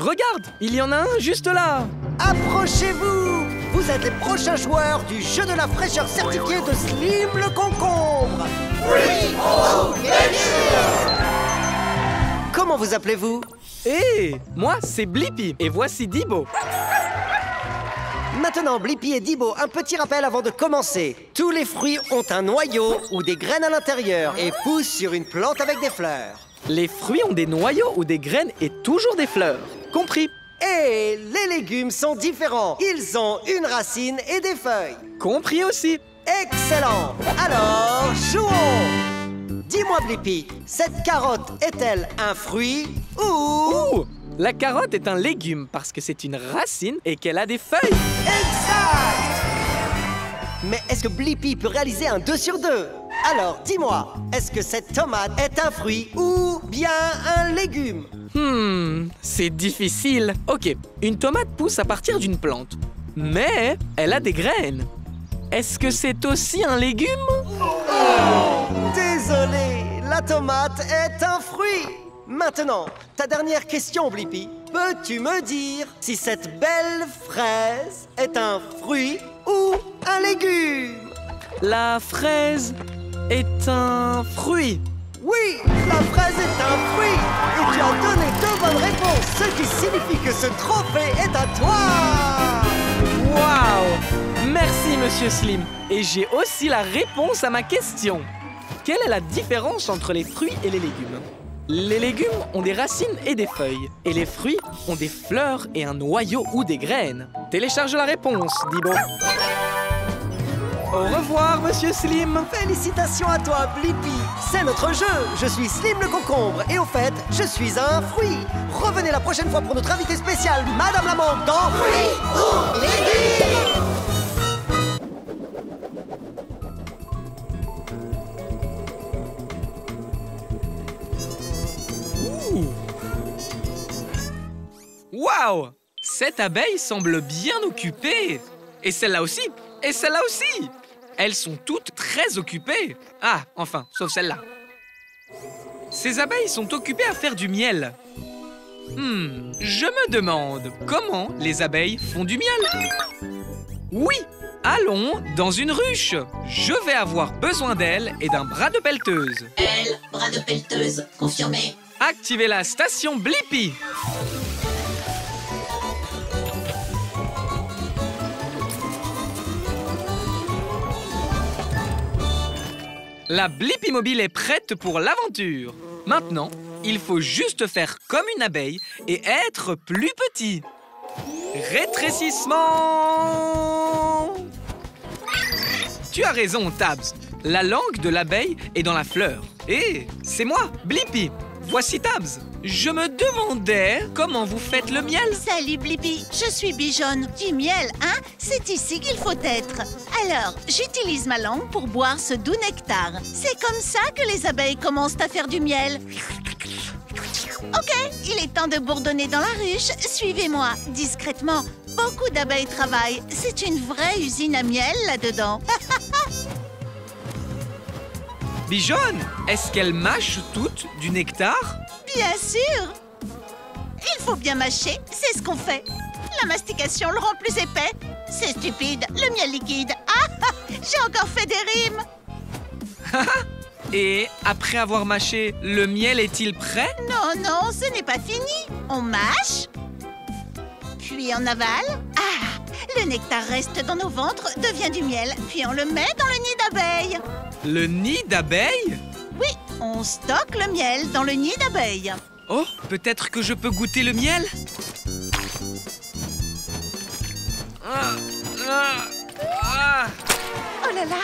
Regarde, il y en a un juste là.
Approchez-vous! Vous êtes les prochains joueurs du jeu de la fraîcheur certifié de Slim le concombre. Comment vous appelez-vous?
Moi, c'est Blippi et voici Dibo.
Maintenant, Blippi et Dibo, un petit rappel avant de commencer. Tous les fruits ont un noyau ou des graines à l'intérieur et poussent sur une plante avec des fleurs.
Les fruits ont des noyaux ou des graines et toujours des fleurs. Compris.
Et les légumes sont différents. Ils ont une racine et des feuilles.
Compris aussi.
Excellent. Alors, jouons. Dis-moi, Blippi, cette carotte est-elle un fruit ou...
La carotte est un légume parce que c'est une racine et qu'elle a des feuilles.
Exact. Mais est-ce que Blippi peut réaliser un 2 sur 2? Alors, dis-moi, est-ce que cette tomate est un fruit ou bien un légume?
C'est difficile. Ok, une tomate pousse à partir d'une plante, mais elle a des graines. Est-ce que c'est aussi un légume?
Désolé, la tomate est un fruit. Maintenant, ta dernière question, Blippi. Peux-tu me dire si cette belle fraise est un fruit ou un légume?
La fraise est un fruit.
Oui, la fraise est un fruit. Et tu as donné 2 bonnes réponses, ce qui signifie que ce trophée est à toi.
Waouh! Merci, Monsieur Slim. Et j'ai aussi la réponse à ma question. Quelle est la différence entre les fruits et les légumes? Les légumes ont des racines et des feuilles. Et les fruits ont des fleurs et un noyau ou des graines. Télécharge la réponse, Dibo. Au revoir, Monsieur Slim.
Félicitations à toi, Blippi. C'est notre jeu. Je suis Slim le concombre. Et au fait, je suis un fruit. Revenez la prochaine fois pour notre invité spécial, Madame la Mangue, dans Fruits ou Légumes.
Waouh! Cette abeille semble bien occupée. Et celle-là aussi. Et celle-là aussi. Elles sont toutes très occupées. Ah, enfin, sauf celle-là. Ces abeilles sont occupées à faire du miel. Je me demande comment les abeilles font du miel. Oui, allons dans une ruche. Je vais avoir besoin d'elle et d'un bras de pelleteuse.
Elle, bras de pelleteuse, confirmé.
Activez la station Blippi. La Blippi Mobile est prête pour l'aventure. Maintenant, il faut juste faire comme une abeille et être plus petit. Rétrécissement! Tu as raison, Tabs. La langue de l'abeille est dans la fleur. Et c'est moi, Blippi. Voici Tabs. Je me demandais comment vous faites le miel.
Salut Blippi, je suis Bijonne. Du miel, hein? C'est ici qu'il faut être. Alors, j'utilise ma langue pour boire ce doux nectar. C'est comme ça que les abeilles commencent à faire du miel. Ok, il est temps de bourdonner dans la ruche. Suivez-moi, discrètement. Beaucoup d'abeilles travaillent. C'est une vraie usine à miel là-dedans.
Bijonne, est-ce qu'elles mâchent toutes du nectar?
Bien sûr! Il faut bien mâcher, c'est ce qu'on fait. La mastication le rend plus épais. C'est stupide, le miel liquide. Ah, j'ai encore fait des rimes.
Et après avoir mâché, le miel est-il prêt?
Non, non, ce n'est pas fini. On mâche, puis on avale. Ah, le nectar reste dans nos ventres, devient du miel, puis on le met dans le nid d'abeilles.
Le nid d'abeilles?
Oui, on stocke le miel dans le nid d'abeilles.
Oh, peut-être que je peux goûter le miel?
Oh là là!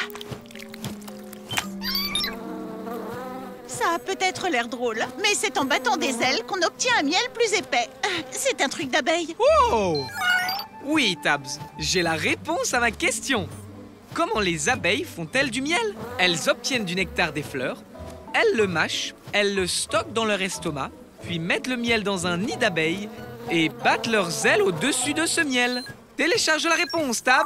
Ça a peut-être l'air drôle, mais c'est en battant des ailes qu'on obtient un miel plus épais. C'est un truc d'abeille.
Oh! Oui, Tabs, j'ai la réponse à ma question. Comment les abeilles font-elles du miel? Elles obtiennent du nectar des fleurs, elles le mâchent, elles le stockent dans leur estomac, puis mettent le miel dans un nid d'abeilles et battent leurs ailes au-dessus de ce miel. Télécharge la réponse, Tabs.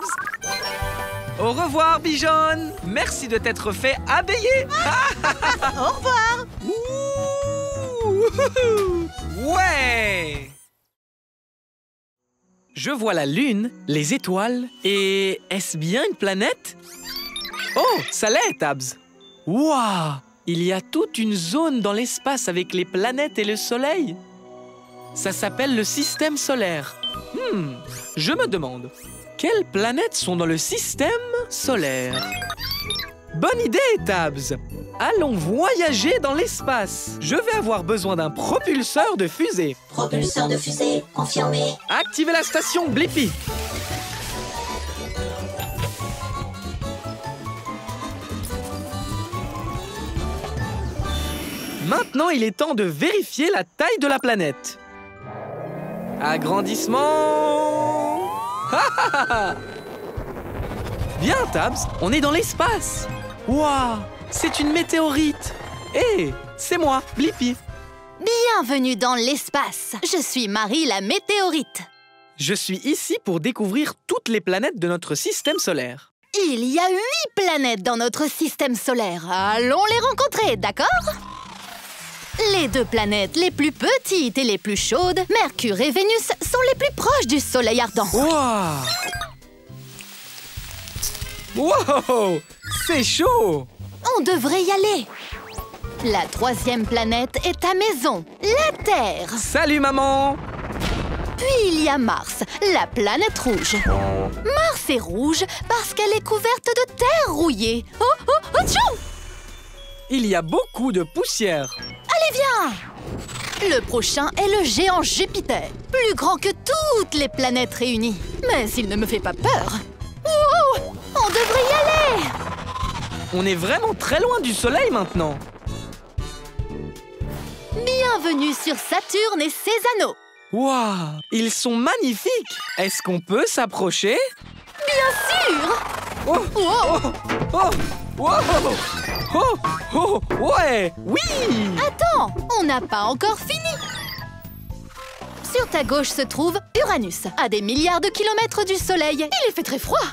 Au revoir, Bijonne. Merci de t'être fait abeiller.
Au revoir.
Ouais.
Je vois la lune, les étoiles et... est-ce bien une planète? Oh, ça l'est, Tabs. Waouh! Il y a toute une zone dans l'espace avec les planètes et le soleil. Ça s'appelle le système solaire. Je me demande, quelles planètes sont dans le système solaire? Bonne idée, Tabs! Allons voyager dans l'espace. Je vais avoir besoin d'un propulseur de fusée.
Propulseur de fusée, confirmé.
Activez la station Blippi. Maintenant, il est temps de vérifier la taille de la planète. Agrandissement. Bien, Tabs, on est dans l'espace. Waouh, c'est une météorite. Hé, c'est moi, Blippi.
Bienvenue dans l'espace. Je suis Marie la météorite.
Je suis ici pour découvrir toutes les planètes de notre système solaire.
Il y a 8 planètes dans notre système solaire. Allons les rencontrer, d'accord? Les 2 planètes les plus petites et les plus chaudes, Mercure et Vénus, sont les plus proches du soleil ardent.
Waouh! Wow! C'est chaud!
On devrait y aller. La 3e planète est ta maison, la Terre.
Salut, maman!
Puis il y a Mars, la planète rouge. Mars est rouge parce qu'elle est couverte de terre rouillée. Oh, oh, oh, tchou!
Il y a beaucoup de poussière.
Allez, viens! Le prochain est le géant Jupiter, plus grand que toutes les planètes réunies. Mais il ne me fait pas peur. Wow! On devrait y aller!
On est vraiment très loin du soleil maintenant.
Bienvenue sur Saturne et ses anneaux.
Waouh! Ils sont magnifiques! Est-ce qu'on peut s'approcher?
Bien sûr!
Oh!
Wow!
Oh! Oh! Oh! Oh! Ouais! Oui!
Attends, on n'a pas encore fini. Sur ta gauche se trouve Uranus, à des milliards de kilomètres du Soleil. Il fait très froid.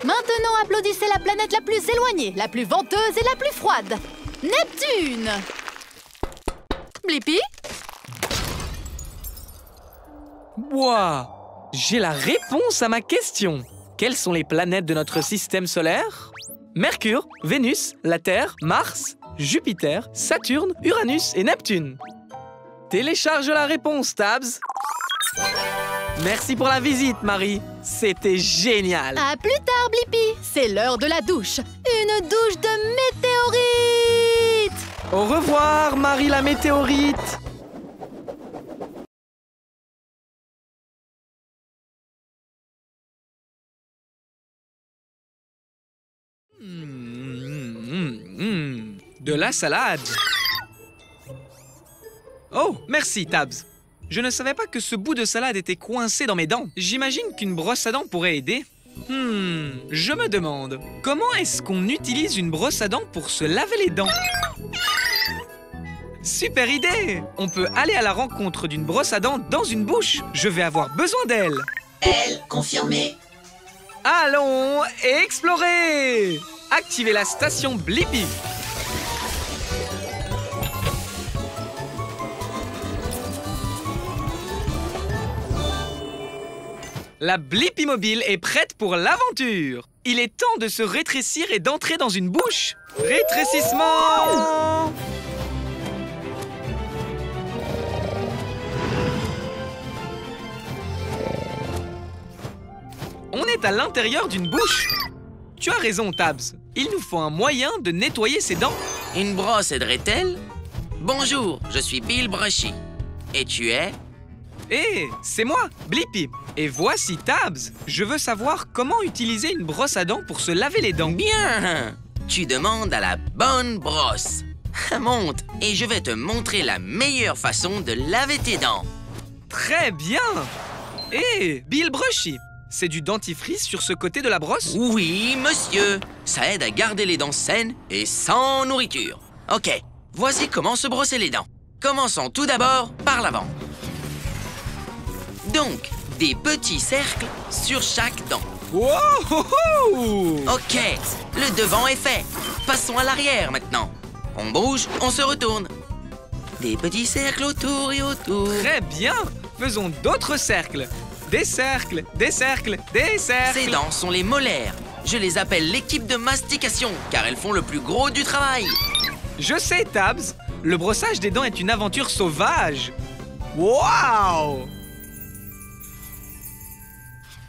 Maintenant, applaudissez la planète la plus éloignée, la plus venteuse et la plus froide. Neptune. Blippi?
Waouh! J'ai la réponse à ma question. Quelles sont les planètes de notre système solaire? Mercure, Vénus, la Terre, Mars, Jupiter, Saturne, Uranus et Neptune. Télécharge la réponse, Tabs. Merci pour la visite, Marie. C'était génial.
À plus tard, Blippi. C'est l'heure de la douche. Une douche de météorites.
Au revoir, Marie la météorite.
De la salade. Oh, merci, Tabs. Je ne savais pas que ce bout de salade était coincé dans mes dents. J'imagine qu'une brosse à dents pourrait aider. Je me demande, comment est-ce qu'on utilise une brosse à dents pour se laver les dents? Super idée! On peut aller à la rencontre d'une brosse à dents dans une bouche. Je vais avoir besoin d'elle.
Elle, confirmé.
Allons explorer! Activez la station Blippi. La Blippi mobile est prête pour l'aventure. Il est temps de se rétrécir et d'entrer dans une bouche. Rétrécissement! On est à l'intérieur d'une bouche. Tu as raison, Tabs. Il nous faut un moyen de nettoyer ses dents.
Une brosse aiderait-elle? Bonjour, je suis Bill Brushy. Et tu es?
Hé, c'est moi, Blippi. Et voici Tabs. Je veux savoir comment utiliser une brosse à dents pour se laver les dents.
Bien! Tu demandes à la bonne brosse. Monte et je vais te montrer la meilleure façon de laver tes dents.
Très bien! Hé, Bill Brushy, c'est du dentifrice sur ce côté de la brosse?
Oui, monsieur. Ça aide à garder les dents saines et sans nourriture. Ok, voici comment se brosser les dents. Commençons tout d'abord par l'avant. Donc, des petits cercles sur chaque dent.
Wow!
Ok, le devant est fait. Passons à l'arrière maintenant. On bouge, on se retourne. Des petits cercles autour et autour.
Très bien! Faisons d'autres cercles. Des cercles, des cercles, des cercles.
Ces dents sont les molaires. Je les appelle l'équipe de mastication, car elles font le plus gros du travail.
Je sais, Tabs. Le brossage des dents est une aventure sauvage. Waouh!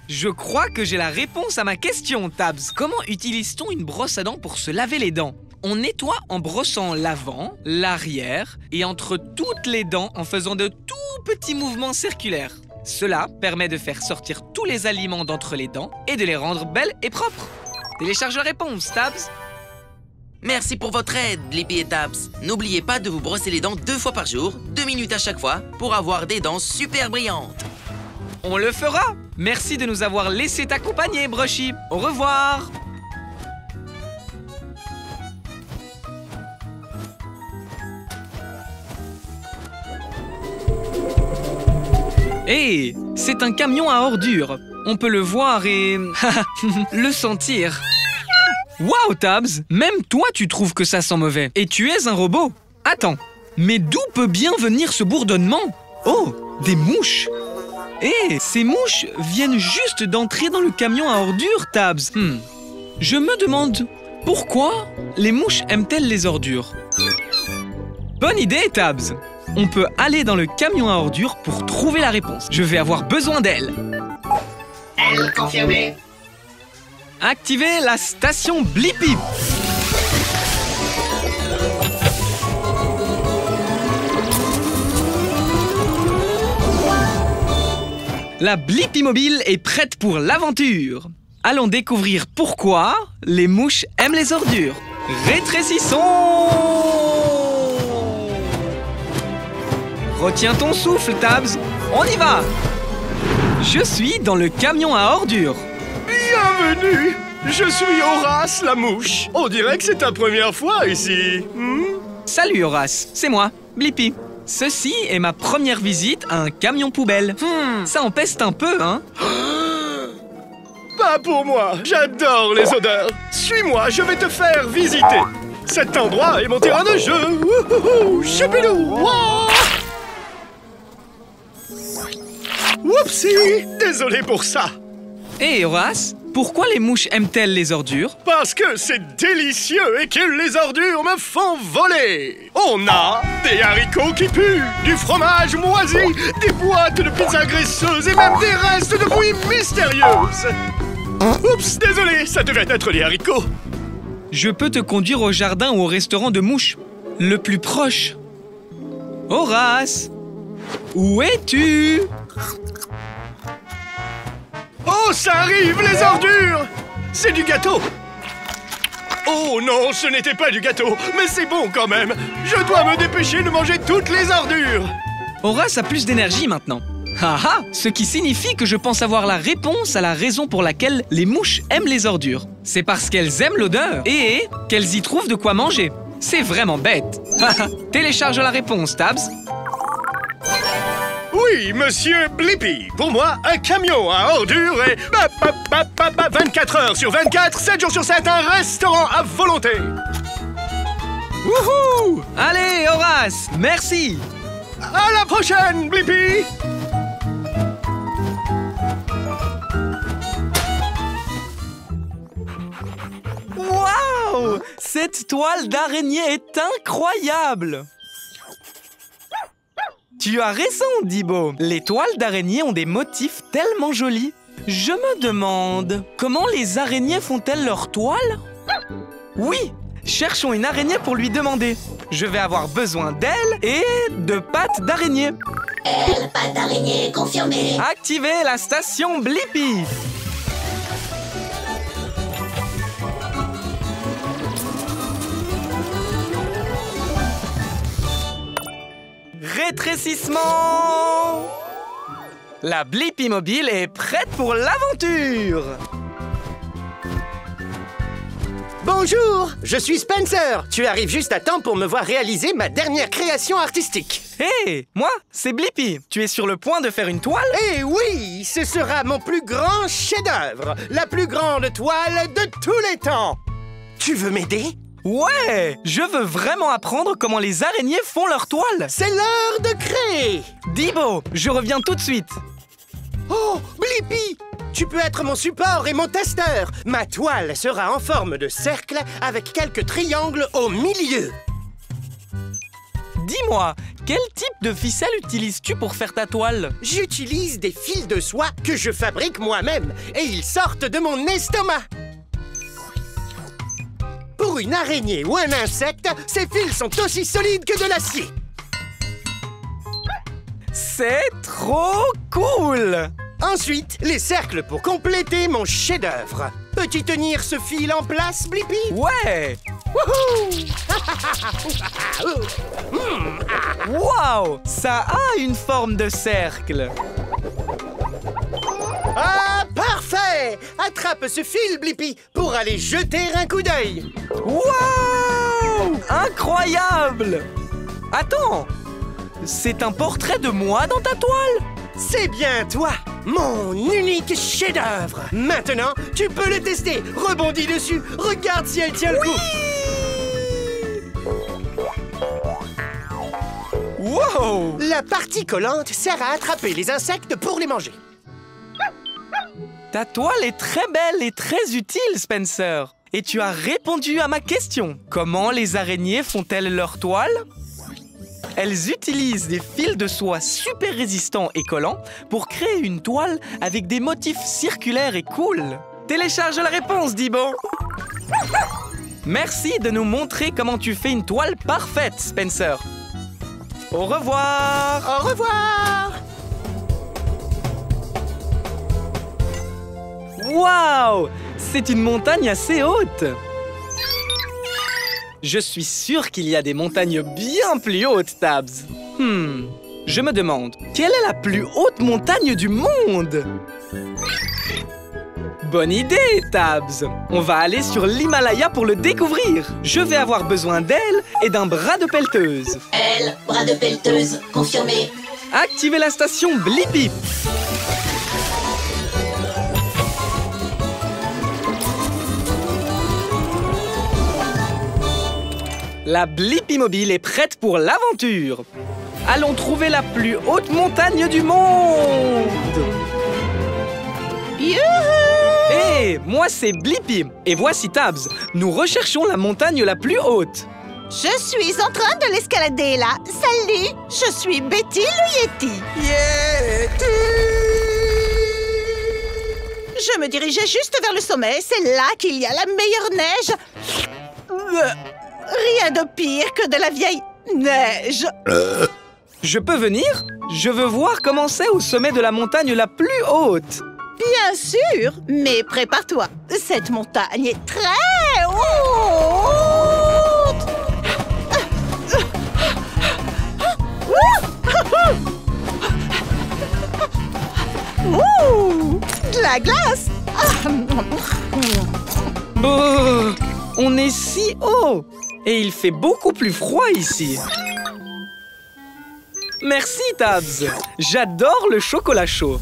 Je crois que j'ai la réponse à ma question, Tabs. Comment utilise-t-on une brosse à dents pour se laver les dents? On nettoie en brossant l'avant, l'arrière et entre toutes les dents en faisant de tout petits mouvements circulaires. Cela permet de faire sortir tous les aliments d'entre les dents et de les rendre belles et propres. Télécharge la réponse, Tabs.
Merci pour votre aide, Blippi et Tabs. N'oubliez pas de vous brosser les dents 2 fois par jour, 2 minutes à chaque fois, pour avoir des dents super brillantes.
On le fera. Merci de nous avoir laissé t'accompagner, Brushy. Au revoir. Hé, c'est un camion à ordures. On peut le voir et... le sentir. Waouh, Tabs! Même toi, tu trouves que ça sent mauvais. Et tu es un robot. Attends, mais d'où peut bien venir ce bourdonnement? Oh, des mouches! Hé, ces mouches viennent juste d'entrer dans le camion à ordures, Tabs. Je me demande, pourquoi les mouches aiment-elles les ordures? Bonne idée, Tabs! On peut aller dans le camion à ordures pour trouver la réponse. Je vais avoir besoin d'elle.
Elle, confirmé.
Activez la station Blippi. La Blippi mobile est prête pour l'aventure. Allons découvrir pourquoi les mouches aiment les ordures. Rétrécissons! Retiens ton souffle, Tabs. On y va! Je suis dans le camion à ordures.
Bienvenue! Je suis Horace la mouche. On dirait que c'est ta première fois ici.
Salut Horace, c'est moi, Blippi. Ceci est ma première visite à un camion poubelle. Ça en peste un peu, hein?
Pas pour moi, j'adore les odeurs. Suis-moi, je vais te faire visiter. Cet endroit est mon terrain de jeu. Wouhou, choupidou. Wouah. Whoopsie, désolé pour ça.
Hé, Horace, pourquoi les mouches aiment-elles les ordures?
Parce que c'est délicieux et que les ordures me font voler. On a des haricots qui puent, du fromage moisi, des boîtes de pizza graisseuses et même des restes de bouillie mystérieuses. Oups, désolé, ça devait être les haricots.
Je peux te conduire au jardin ou au restaurant de mouches, le plus proche. Horace, où es-tu?
Oh, ça arrive, les ordures! C'est du gâteau! Oh non, ce n'était pas du gâteau, mais c'est bon quand même! Je dois me dépêcher de manger toutes les ordures!
Horace a plus d'énergie maintenant. Haha, ce qui signifie que je pense avoir la réponse à la raison pour laquelle les mouches aiment les ordures. C'est parce qu'elles aiment l'odeur et qu'elles y trouvent de quoi manger. C'est vraiment bête. Télécharge la réponse, Tabs.
Oui, monsieur Blippi. Pour moi, un camion à ordures et 24 heures sur 24, 7 jours sur 7, un restaurant à volonté.
Wouhou! Allez, Horace, merci.
À la prochaine, Blippi.
Waouh! Cette toile d'araignée est incroyable! Tu as raison, Dibo. Les toiles d'araignée ont des motifs tellement jolis. Je me demande, comment les araignées font-elles leurs toiles? Oui, cherchons une araignée pour lui demander. Je vais avoir besoin d'elle et de pattes d'araignée.
Elle, patte d'araignée, confirmée.
Activez la station Blippi. Rétrécissement! La Blippi mobile est prête pour l'aventure!
Bonjour, je suis Spencer. Tu arrives juste à temps pour me voir réaliser ma dernière création artistique.
Hé, moi, c'est Blippi. Tu es sur le point de faire une toile?
Eh oui, ce sera mon plus grand chef-d'œuvre, la plus grande toile de tous les temps. Tu veux m'aider?
Ouais! Je veux vraiment apprendre comment les araignées font leur toile!
C'est l'heure de créer!
Dibo, je reviens tout de suite!
Oh, Blippi! Tu peux être mon support et mon testeur! Ma toile sera en forme de cercle avec quelques triangles au milieu.
Dis-moi, quel type de ficelle utilises-tu pour faire ta toile?
J'utilise des fils de soie que je fabrique moi-même et ils sortent de mon estomac. Pour une araignée ou un insecte, ces fils sont aussi solides que de l'acier.
C'est trop cool!
Ensuite, les cercles pour compléter mon chef-d'œuvre. Peux-tu tenir ce fil en place, Blippi?
Ouais!
Wouhou!
Wow! Ça a une forme de cercle!
Ah, parfait! Attrape ce fil, Blippi, pour aller jeter un coup d'œil.
Wow! Incroyable! Attends! C'est un portrait de moi dans ta toile?
C'est bien toi, mon unique chef-d'œuvre. Maintenant, tu peux le tester. Rebondis dessus. Regarde si elle tient le coup.
Wow!
La partie collante sert à attraper les insectes pour les manger.
Ta toile est très belle et très utile, Spencer. Et tu as répondu à ma question. Comment les araignées font-elles leur toile? Elles utilisent des fils de soie super résistants et collants pour créer une toile avec des motifs circulaires et cool. Télécharge la réponse, Dibo. Merci de nous montrer comment tu fais une toile parfaite, Spencer. Au revoir.
Au revoir.
Waouh! C'est une montagne assez haute! Je suis sûr qu'il y a des montagnes bien plus hautes, Tabs. Je me demande, quelle est la plus haute montagne du monde? Bonne idée, Tabs! On va aller sur l'Himalaya pour le découvrir. Je vais avoir besoin d'elle et d'un bras de pelleteuse.
Elle, bras de pelleteuse, confirmé.
Activez la station Blippi. La Blippi Mobile est prête pour l'aventure. Allons trouver la plus haute montagne du monde.
Youhou!
Hé, moi c'est Blippi et voici Tabs. Nous recherchons la montagne la plus haute.
Je suis en train de l'escalader là. Salut, je suis Betty le Yeti.
Yeti!
Je me dirigeais juste vers le sommet. C'est là qu'il y a la meilleure neige. Rien de pire que de la vieille neige.
Je peux venir? Je veux voir comment c'est au sommet de la montagne la plus haute.
Bien sûr, mais prépare-toi. Cette montagne est très haute. Ouh, de la glace.
Oh, on est si haut et il fait beaucoup plus froid ici. Merci Tabs. J'adore le chocolat chaud.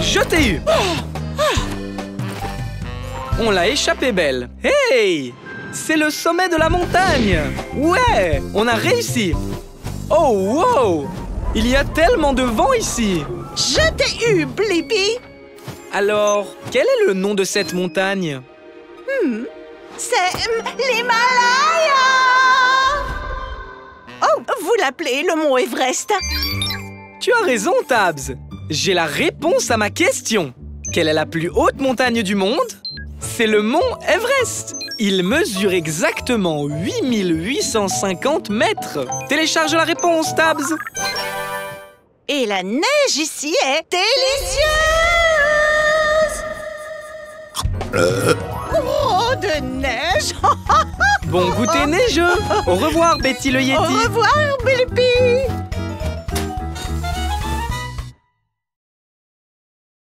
Je t'ai eu. On l'a échappé belle. Hey! C'est le sommet de la montagne. Ouais, on a réussi. Oh, wow! Il y a tellement de vent ici.
Je t'ai eu, Blippi.
Alors, quel est le nom de cette montagne?
C'est l'Himalaya. Oh, vous l'appelez le mont Everest.
Tu as raison, Tabs. J'ai la réponse à ma question. Quelle est la plus haute montagne du monde? C'est le mont Everest. Il mesure exactement 8850 mètres. Télécharge la réponse, Tabs.
Et la neige ici est délicieuse. Oh, de neige.
Bon goûter neigeux. Au revoir, Betty le Yeti.
Au revoir, Blippi.